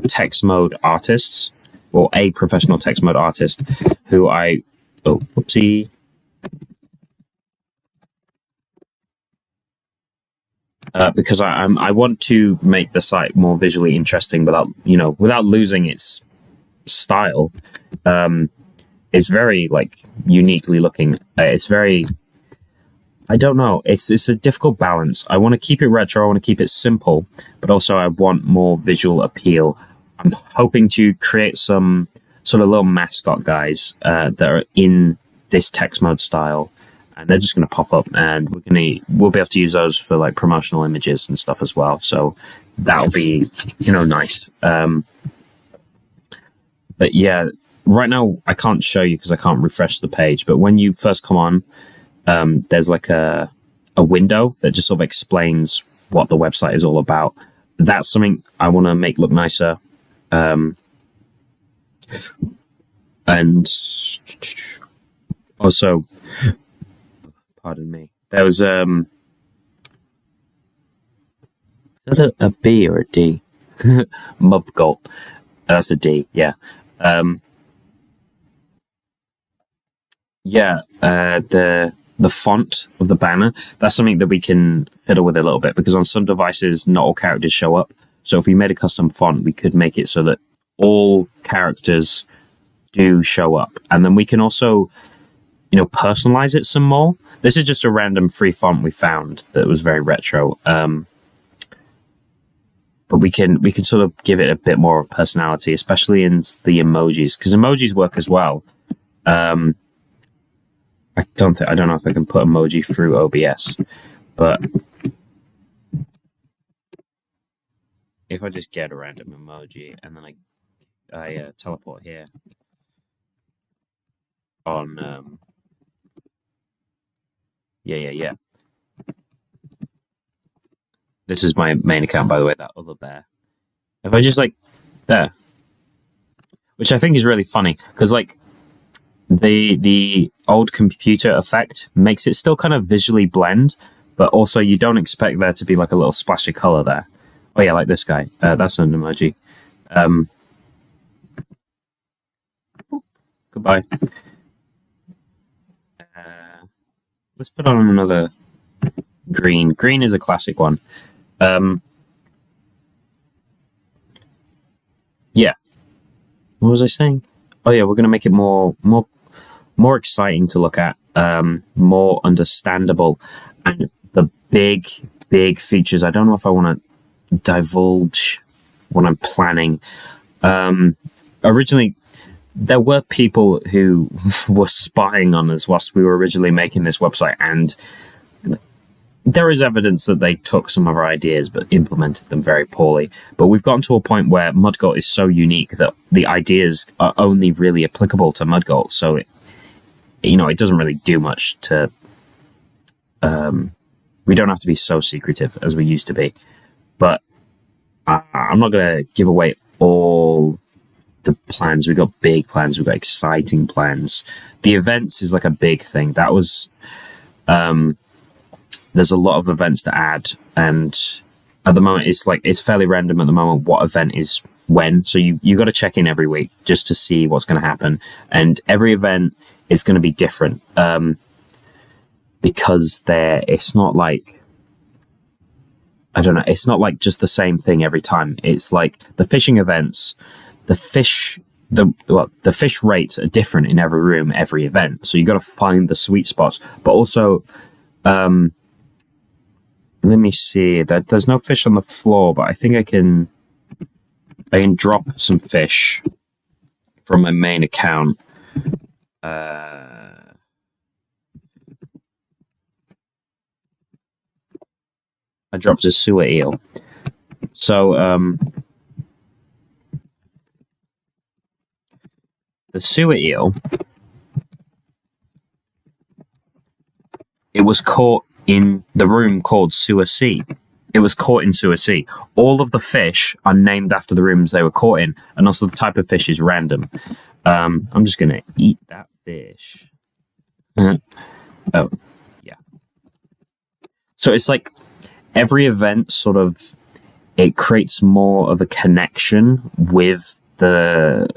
text mode artists, or a professional text mode artist who whoopsie. Because I want to make the site more visually interesting without losing its style. It's very like uniquely looking. It's very, I don't know. It's a difficult balance. I want to keep it retro. I want to keep it simple, but also I want more visual appeal. I'm hoping to create some sort of little mascot guys that are in this text mode style, and they're just going to pop up, and we'll be able to use those for like promotional images and stuff as well. So that'll be nice. But yeah. Right now, I can't show you because I can't refresh the page. But when you first come on, there's like a window that just sort of explains what the website is all about. That's something I want to make look nicer. And also, pardon me, there was is that a B or a D? Mudgolt. That's a D. Yeah. The font of the banner, that's something that we can fiddle with a little bit because on some devices, not all characters show up. So if we made a custom font, we could make it so that all characters do show up. And then we can also, personalize it some more. This is just a random free font we found that was very retro. But we can sort of give it a bit more personality, especially in the emojis, because emojis work as well. I don't know if I can put emoji through OBS, but if I just get a random emoji and then I teleport here on yeah. This is my main account, by the way. That other bear. If I just there, which I think is really funny because the old computer effect makes it still kind of visually blend, but also you don't expect there to be like a little splash of color there. Oh yeah, like this guy. That's an emoji. Goodbye. Let's put on another green. Green is a classic one. Um, yeah. What was I saying? Oh yeah, we're gonna make it more exciting to look at, more understandable, and the big features. I don't know if I want to divulge what I'm planning. Originally, there were people who were spying on us whilst we were originally making this website, and there is evidence that they took some of our ideas but implemented them very poorly. But we've gotten to a point where Mudgolt is so unique that the ideas are only really applicable to Mudgolt. So it doesn't really do much to. We don't have to be so secretive as we used to be. But I'm not going to give away all the plans. We've got big plans. We've got exciting plans. The events is like a big thing. That was. There's a lot of events to add, and at the moment it's fairly random at the moment what event is when. So you got to check in every week just to see what's going to happen, and every event is going to be different, because it's not like, I don't know, it's not like just the same thing every time. It's like the fishing events, the fish rates are different in every room, every event. So you got to find the sweet spots, but also. Let me see. There's no fish on the floor, but I think I can drop some fish from my main account. I dropped a sewer eel. So the sewer eel, it was caught in the room called Sewer C. It was caught in Sewer C. All of the fish are named after the rooms they were caught in, and also the type of fish is random. I'm just gonna eat that fish. Oh, yeah. So it's like every event sort of, it creates more of a connection with the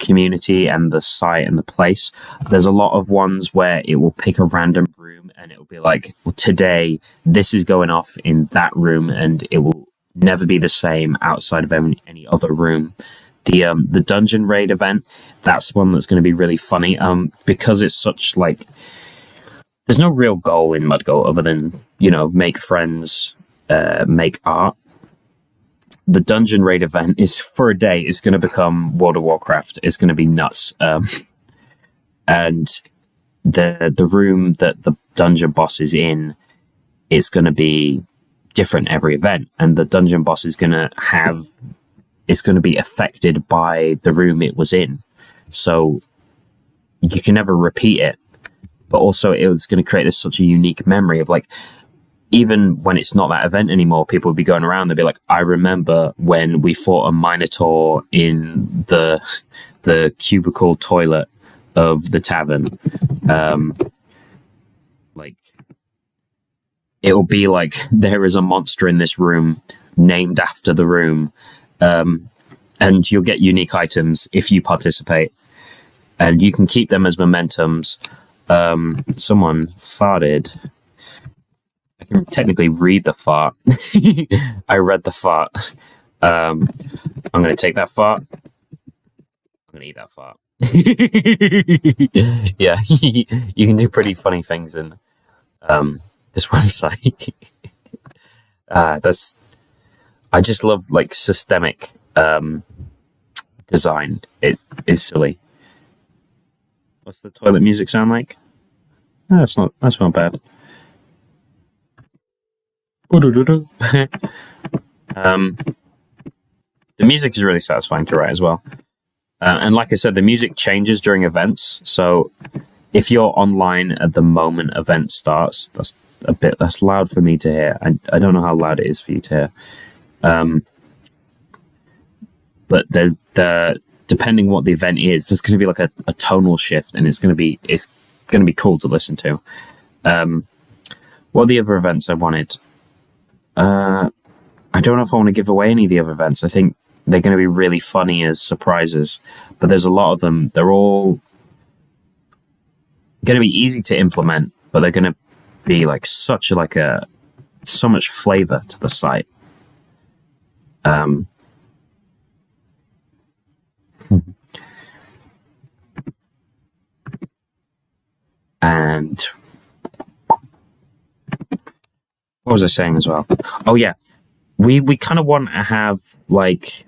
community and the site and the place. There's a lot of ones where it will pick a random room and it will be like, well, today this is going off in that room, and it will never be the same outside of any other room. The dungeon raid event, that's one that's going to be really funny, because it's such like, there's no real goal in Mudgolt other than make friends, make art. The dungeon raid event is for a day. It's going to become World of Warcraft. It's going to be nuts. And the room that the dungeon boss is in is going to be different every event, and the dungeon boss is going to be affected by the room it was in. So you can never repeat it, but also it's going to create such a unique memory of like, even when it's not that event anymore, people will be going around. They'll be like, I remember when we fought a Minotaur in the cubicle toilet of the tavern. Like, it'll be like, there is a monster in this room named after the room. And you'll get unique items if you participate. And you can keep them as mementos. Someone farted. I can technically read the fart. I read the fart. I'm going to take that fart. I'm going to eat that fart. Yeah, you can do pretty funny things in this website. I just love like systemic design. It is silly. What's the toilet music sound like? Oh, that's not bad. The music is really satisfying to write as well. And like I said, the music changes during events. So if you're online at the moment event starts, that's loud for me to hear. I don't know how loud it is for you to hear. But depending what the event is, there's going to be like a tonal shift, and it's going to be cool to listen to. What are the other events I wanted? I don't know if I want to give away any of the other events. I think they're going to be really funny as surprises, but there's a lot of them. They're all going to be easy to implement, but they're going to be like so much flavor to the site. Um, and what was I saying as well? Oh yeah, we kind of want to have like,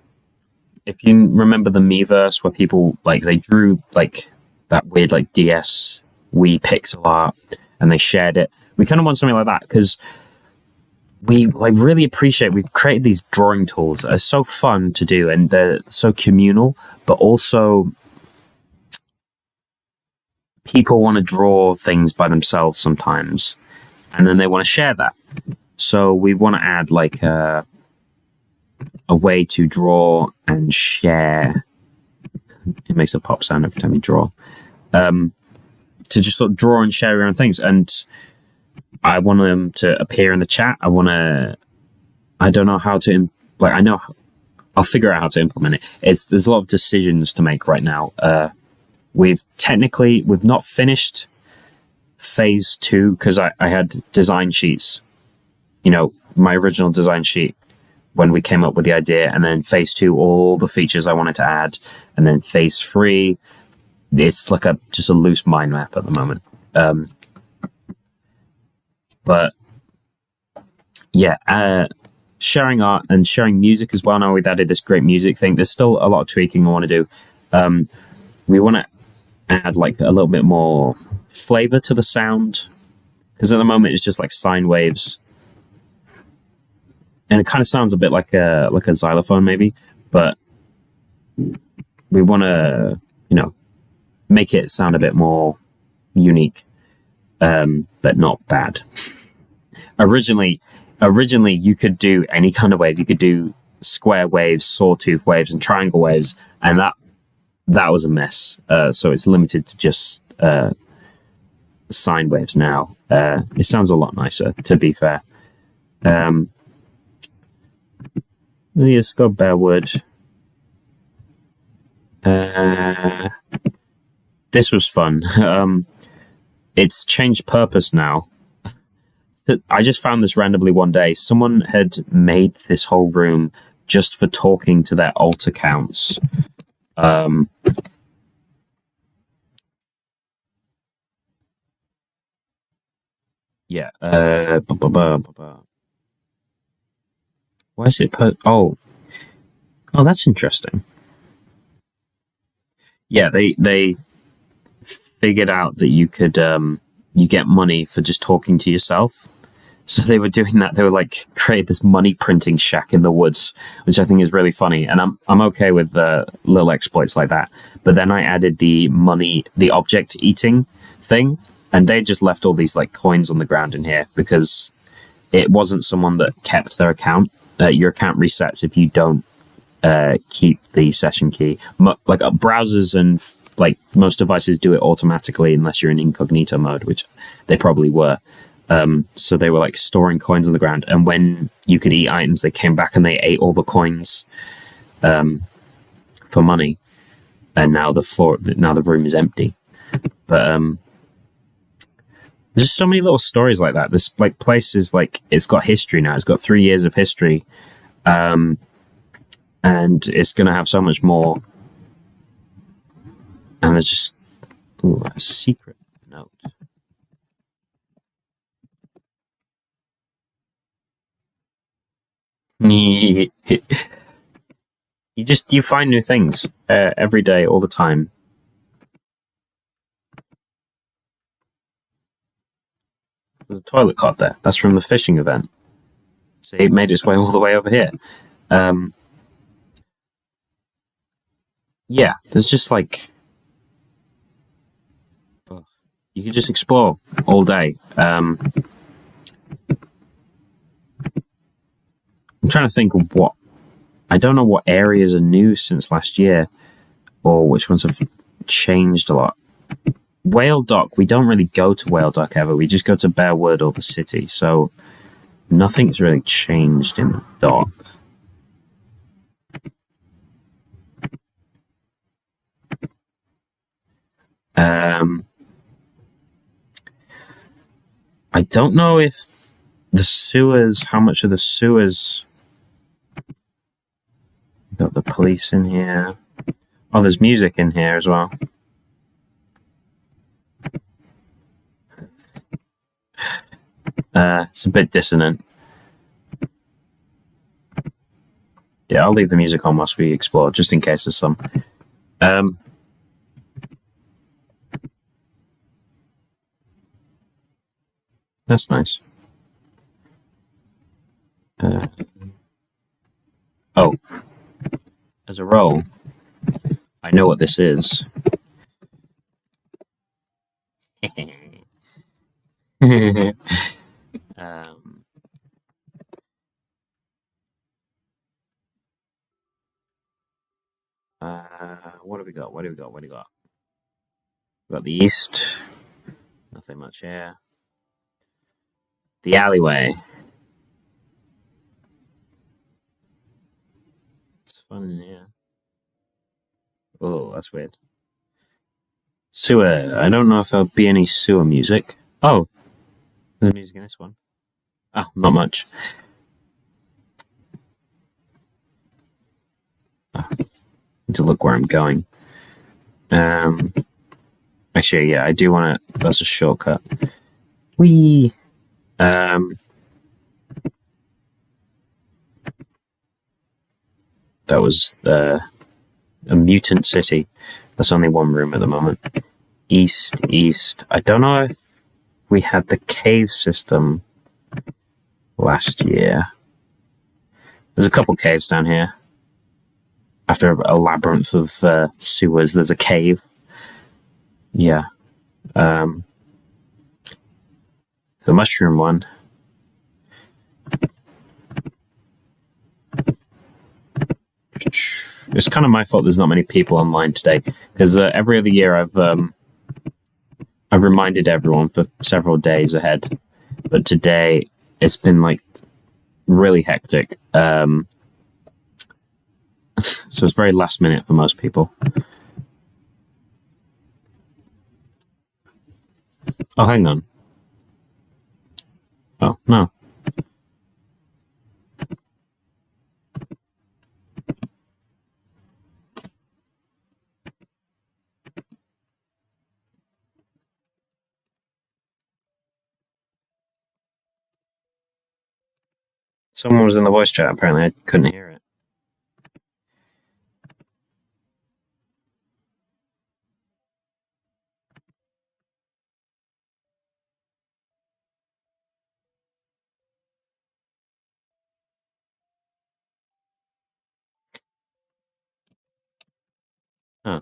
if you remember the Miiverse where people like they drew like that weird like DS Wii pixel art and they shared it. We kind of want something like that because we like really appreciate we've created these drawing tools that are so fun to do and they're so communal, but also people want to draw things by themselves sometimes and then they want to share that. So we want to add like a way to draw and share. It makes a pop sound every time you draw. To just sort of draw and share your own things. And I want them to appear in the chat. I don't know how to, like, I know I'll figure out how to implement it. There's a lot of decisions to make right now. We've not finished phase 2 because I had design sheets, my original design sheet when we came up with the idea, and then phase 2, all the features I wanted to add, and then phase 3, it's like just a loose mind map at the moment. But yeah, sharing art and sharing music as well. Now we've added this great music thing. There's still a lot of tweaking I want to do. We want to add like a little bit more flavor to the sound because at the moment it's just like sine waves, and it kind of sounds a bit like a xylophone maybe, but we want to make it sound a bit more unique, but not bad. Originally you could do any kind of wave. You could do square waves, sawtooth waves, and triangle waves, and that was a mess. So it's limited to just sine waves now. It sounds a lot nicer, to be fair. Let's go Bearwood. This was fun. It's changed purpose now. I just found this randomly one day. Someone had made this whole room just for talking to their alt accounts. Yeah. Why is it oh, that's interesting. Yeah, they figured out that you could you get money for just talking to yourself. So they were doing that. They were like create this money printing shack in the woods, which I think is really funny. And I'm okay with little exploits like that. But then I added the object eating thing, and they just left all these like coins on the ground in here because it wasn't someone that kept their account. Your account resets if you don't keep the session key. Like browsers and like most devices do it automatically unless you're in incognito mode, which they probably were. So they were like storing coins on the ground, and when you could eat items, they came back and they ate all the coins for money. And now the room is empty. But there's just so many little stories like that. This like place is like it's got history now. It's got 3 years of history, and it's gonna have so much more. And there's just a secret note. You find new things every day, all the time. There's a toilet cot there. That's from the fishing event. See, it made its way all the way over here. Yeah, there's just like you can just explore all day. I'm trying to think of I don't know what areas are new since last year, or which ones have changed a lot. Whale Dock, we don't really go to Whale Dock ever. We just go to Bearwood or the city. So nothing's really changed in the dock. I don't know if the sewers, how much of the sewers Got the police in here. Oh, there's music in here as well. It's a bit dissonant. Yeah, I'll leave the music on whilst we explore, just in case there's some. That's nice. Oh, as a roll, I know what this is. um, what do we got? What do we got? What do we got? We got the east. Nothing much here. The alleyway. It's fun in here. Oh, that's weird. Sewer. I don't know if there'll be any sewer music. Oh, there's music in this one. Ah, not much. Need to look where I'm going. Actually, yeah, I do want to. That's a shortcut. Whee! That was a mutant city. That's only one room at the moment. East. I don't know if we had the cave system last year. There's a couple caves down here. After a labyrinth of sewers, there's a cave. Yeah. The mushroom one. It's kind of my fault there's not many people online today, because every other year I've reminded everyone for several days ahead, but today it's been like really hectic. So it's very last minute for most people. Oh, hang on. Oh, no. Someone was in the voice chat, apparently. I couldn't hear it. Huh.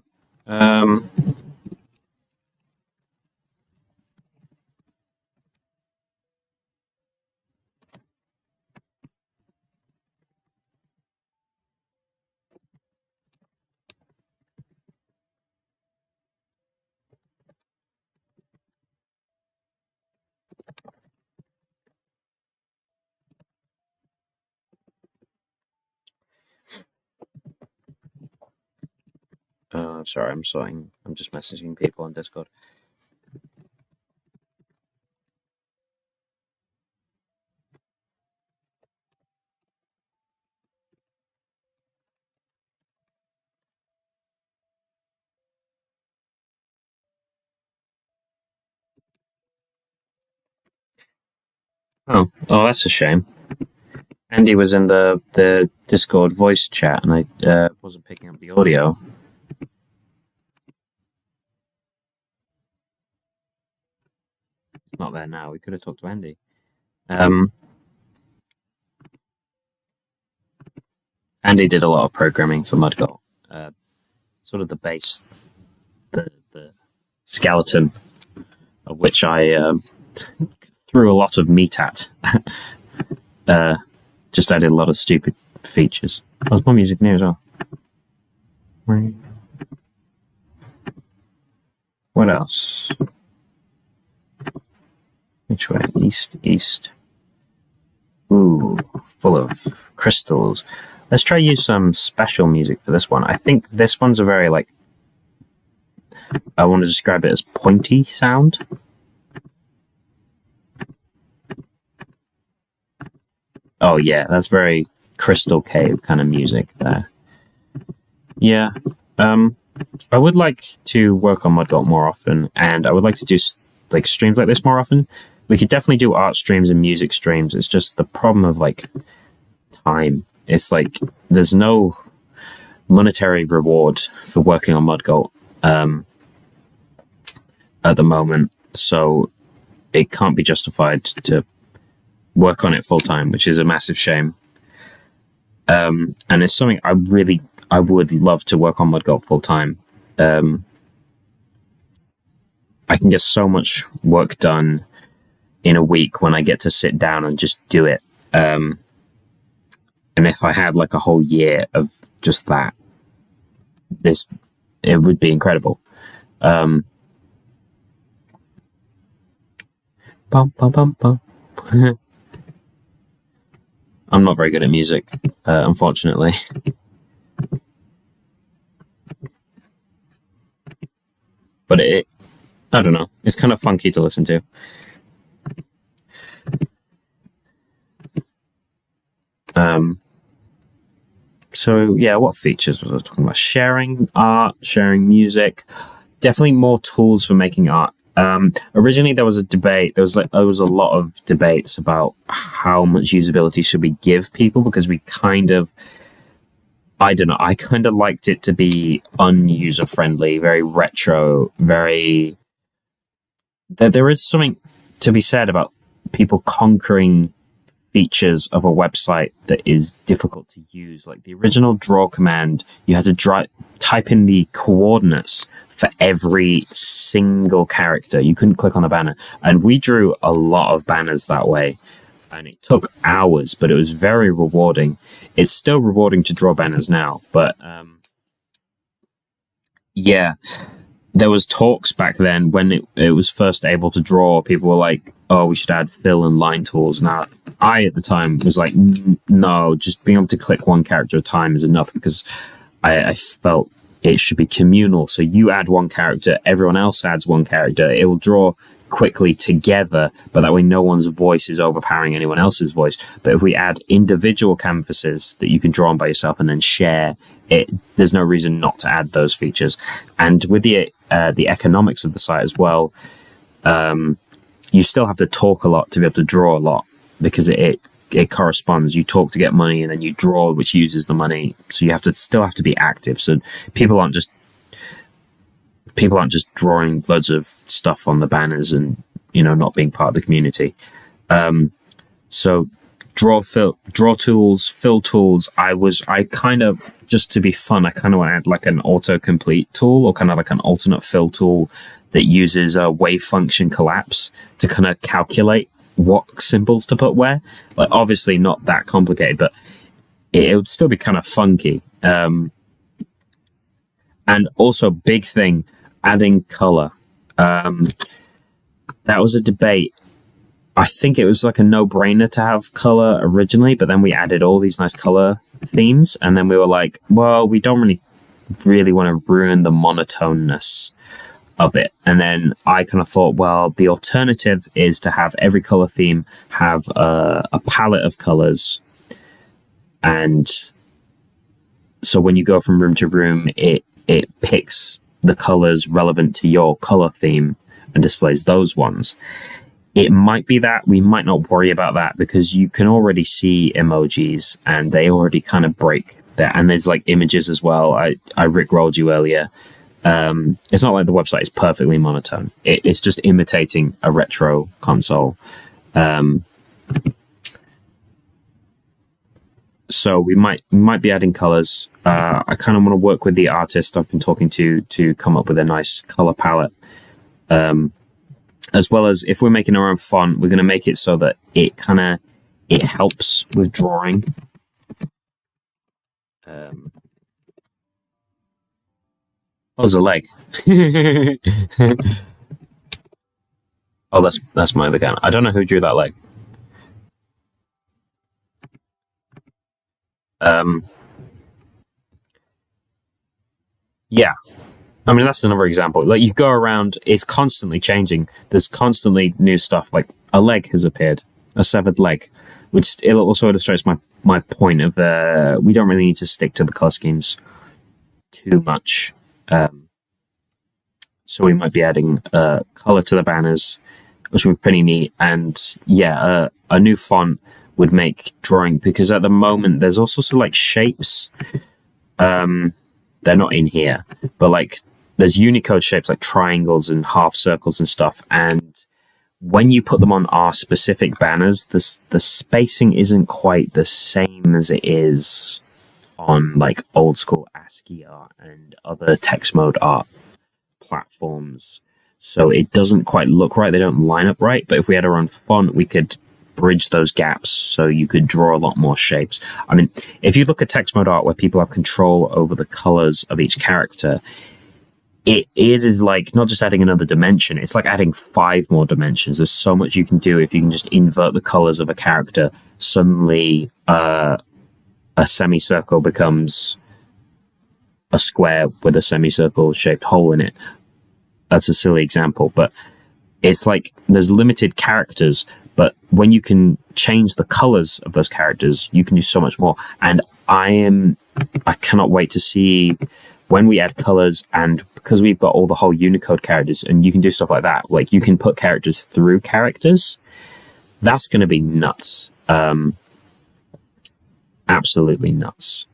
Sorry, I'm sorting. I'm just messaging people on Discord. Oh, that's a shame. Andy was in the Discord voice chat, and I wasn't picking up the audio. It's not there now. We could have talked to Andy. Andy did a lot of programming for Mudgolt. Sort of the base, the skeleton of which I threw a lot of meat at. Just added a lot of stupid features. There's more music near as well. What else? Which way? East. Ooh, full of crystals. Let's try to use some special music for this one. I think this one's a very, like, I want to describe it as pointy sound. Oh yeah, that's very Crystal Cave kind of music there. Yeah. Um, I would like to work on Mudgolt more often, and I would like to do like streams like this more often. We could definitely do art streams and music streams. It's just the problem of like time. It's like there's no monetary reward for working on Mudgolt at the moment, so it can't be justified to work on it full time, which is a massive shame. And it's something I would love to work on Mudgolt full time. Um, I can get so much work done in a week when I get to sit down and just do it. And if I had like a whole year of just that, this it would be incredible. Um, bum, bum, bum, bum. I'm not very good at music, unfortunately. But I don't know. It's kind of funky to listen to. Um, so yeah, what features was I talking about? Sharing art, sharing music. Definitely more tools for making art. Originally, there was a debate. There was a lot of debates about how much usability should we give people because we kind of, I don't know, I kind of liked it to be unuser friendly, very retro, very. There is something to be said about people conquering features of a website that is difficult to use. Like the original draw command, you had to type in the coordinates for every single character. You couldn't click on a banner. And we drew a lot of banners that way. And it took hours, but it was very rewarding. It's still rewarding to draw banners now, but yeah, there was talks back then when it was first able to draw. People were like, "Oh, we should add fill and line tools." Now, I at the time was like, "No, just being able to click one character at a time is enough," because I felt it should be communal. So you add one character, everyone else adds one character. It will draw quickly together, but that way no one's voice is overpowering anyone else's voice. But if we add individual canvases that you can draw on by yourself and then share it, there's no reason not to add those features. And with the economics of the site as well, you still have to talk a lot to be able to draw a lot because it corresponds. You talk to get money and then you draw, which uses the money. So you still have to be active. So people aren't just drawing loads of stuff on the banners and not being part of the community. So draw tools, fill tools. I kind of, just to be fun, I kind of want to add like an autocomplete tool or kind of like an alternate fill tool that uses a wave function collapse to kind of calculate what symbols to put where. Like obviously not that complicated, but it would still be kind of funky. And also big thing, adding color. That was a debate. I think it was like a no-brainer to have color originally, but then we added all these nice color themes, and then we were like, well, we don't really want to ruin the monotoneness of it. And then I kind of thought, well, the alternative is to have every color theme have a palette of colors, and so when you go from room to room, it picks the colors relevant to your color theme and displays those ones. It might be that we might not worry about that because you can already see emojis and they already kind of break that. And there's like images as well. I rickrolled you earlier. It's not like the website is perfectly monotone. It's just imitating a retro console. So we might be adding colors. I kind of want to work with the artist I've been talking to come up with a nice color palette. As well as if we're making our own font, we're going to make it so that it helps with drawing. Oh, there's a leg. Oh, that's my other gun. I don't know who drew that leg. Yeah. I mean, that's another example. Like you go around, it's constantly changing. There's constantly new stuff. Like a leg has appeared, a severed leg, which it also illustrates my point of we don't really need to stick to the color schemes too much. So we might be adding color to the banners, which would be pretty neat. And yeah, a new font would make drawing, because at the moment there's all sorts of like shapes. They're not in here, but like there's Unicode shapes like triangles and half circles and stuff. And when you put them on our specific banners, the spacing isn't quite the same as it is on like old school ASCII art and other text mode art platforms. So it doesn't quite look right. They don't line up right. But if we had our own font, we could bridge those gaps so you could draw a lot more shapes. I mean, if you look at text mode art where people have control over the colors of each character, it is like not just adding another dimension, it's like adding 5 more dimensions. There's so much you can do if you can just invert the colors of a character. Suddenly a semicircle becomes a square with a semicircle shaped hole in it. That's a silly example, but it's like there's limited characters, but when you can change the colors of those characters, you can do so much more. And I cannot wait to see when we add colors, and because we've got all the whole Unicode characters and you can do stuff like that, like you can put characters through characters. That's going to be nuts. Absolutely nuts.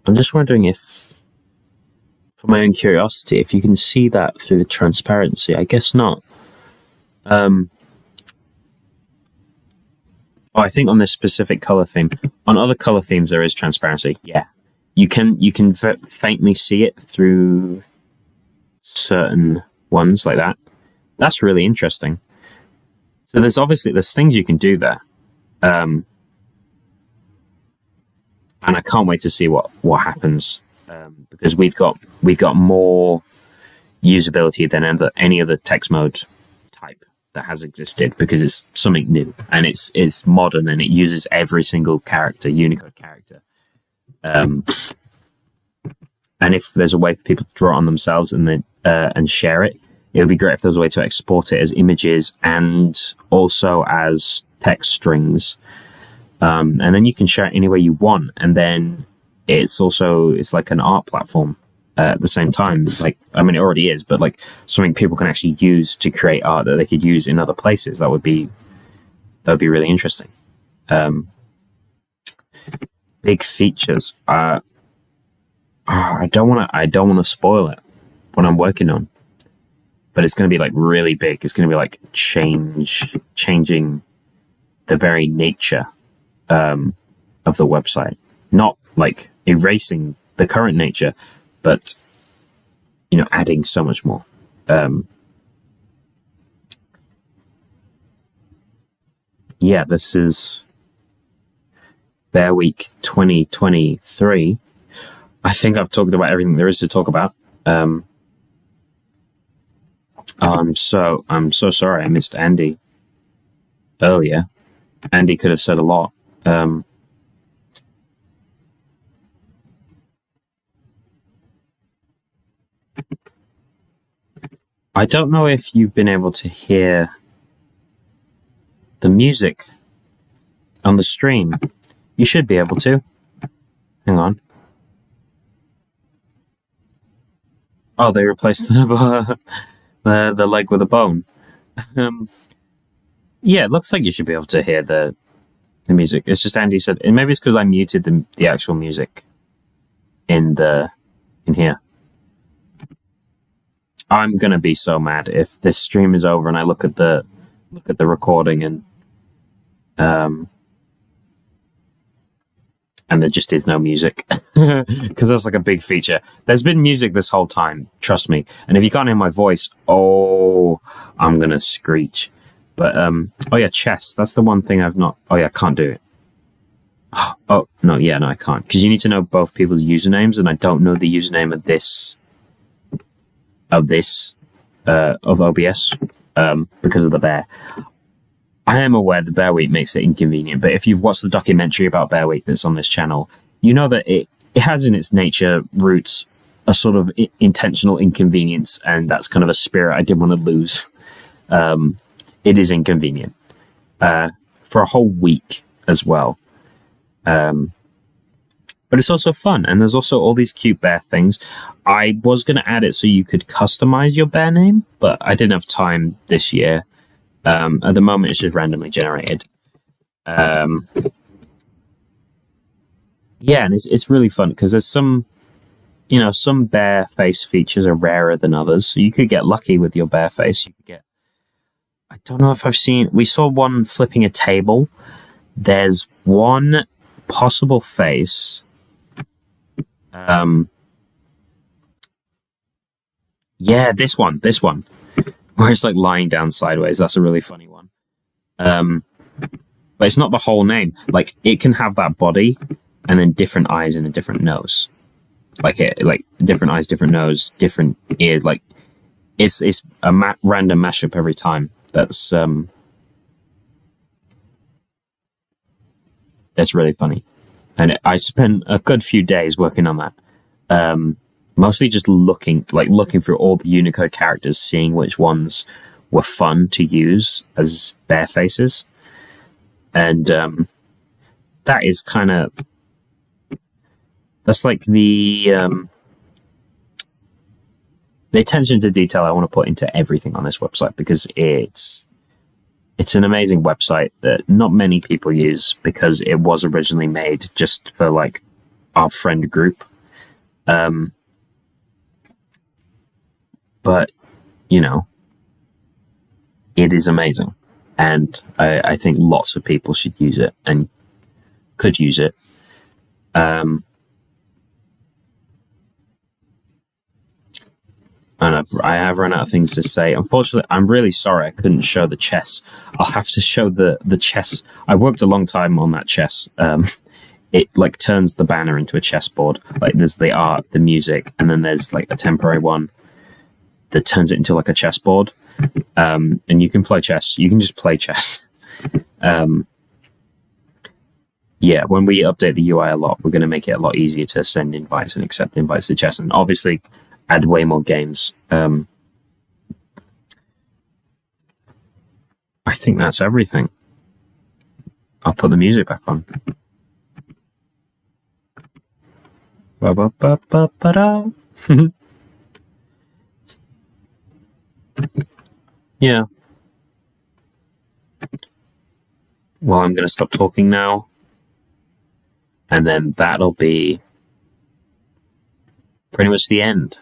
I'm just wondering if, for my own curiosity, if you can see that through the transparency. I guess not. I think on this specific color theme. On other color themes, there is transparency. Yeah, you can faintly see it through certain ones like that. That's really interesting. So there's things you can do there, and I can't wait to see what happens, because we've got more usability than any other text mode type that has existed, because it's something new and it's modern and it uses every single character, Unicode character. And if there's a way for people to draw it on themselves and then and share it, it would be great if there was a way to export it as images and also as text strings. And then you can share it any way you want. And then it's like an art platform at the same time. Like, I mean, it already is, but like something people can actually use to create art that they could use in other places. That would be really interesting. Big features. I don't want to spoil it, what I'm working on, but it's going to be like really big. It's going to be like changing the very nature of the website, not like erasing the current nature, but adding so much more. Yeah, this is Bear Week 2023. I think I've talked about everything there is to talk about. I'm so sorry I missed Andy earlier. Andy could have said a lot. I don't know if you've been able to hear the music on the stream. You should be able to. Hang on. Oh, they replaced the leg with a bone. Yeah, it looks like you should be able to hear the music. It's just Andy said, and maybe it's because I muted the actual music in here. I'm gonna be so mad if this stream is over and I look at the recording and there just is no music, because that's like a big feature. There's been music this whole time, trust me. And if you can't hear my voice, I'm gonna screech. But oh yeah, chess. That's the one thing I've not. Oh yeah, I can't do it. Oh no, yeah, no, I can't, because you need to know both people's usernames, and I don't know the username of of OBS because of the bear. I am aware the Bear Week makes it inconvenient, but if you've watched the documentary about Bear Week that's on this channel, you know that it has in its nature roots a sort of intentional inconvenience, and that's kind of a spirit I didn't want to lose. It is inconvenient for a whole week as well. But it's also fun, and there's also all these cute bear things. I was going to add it so you could customize your bear name, but I didn't have time this year. At the moment, it's just randomly generated. Yeah, and it's really fun because there's some, some bear face features are rarer than others. So you could get lucky with your bear face. You could get, I don't know if we saw one flipping a table. There's one possible face. Yeah, this one, where it's like lying down sideways. That's a really funny one. But it's not the whole name. Like it can have that body and then different eyes and a different nose. Like different eyes, different nose, different ears. Like it's a random mashup every time. That's really funny, and I spent a good few days working on that. Mostly just looking through all the Unicode characters, seeing which ones were fun to use as bear faces, and that is kind of that's like the attention to detail I want to put into everything on this website, because it's an amazing website that not many people use, because it was originally made just for like our friend group. But it is amazing, and I think lots of people should use it and could use it. And I have run out of things to say. Unfortunately, I'm really sorry I couldn't show the chess. I'll have to show the chess. I worked a long time on that chess. It like turns the banner into a chessboard. Like there's the art, the music, and then there's like a temporary one that turns it into like a chessboard. And you can play chess. You can just play chess. Yeah, when we update the UI a lot, we're going to make it a lot easier to send invites and accept invites to chess, and obviously add way more games. I think that's everything. I'll put the music back on. Ba-ba-ba-ba-ba-da. Yeah. Well, I'm going to stop talking now. And then that'll be pretty much the end.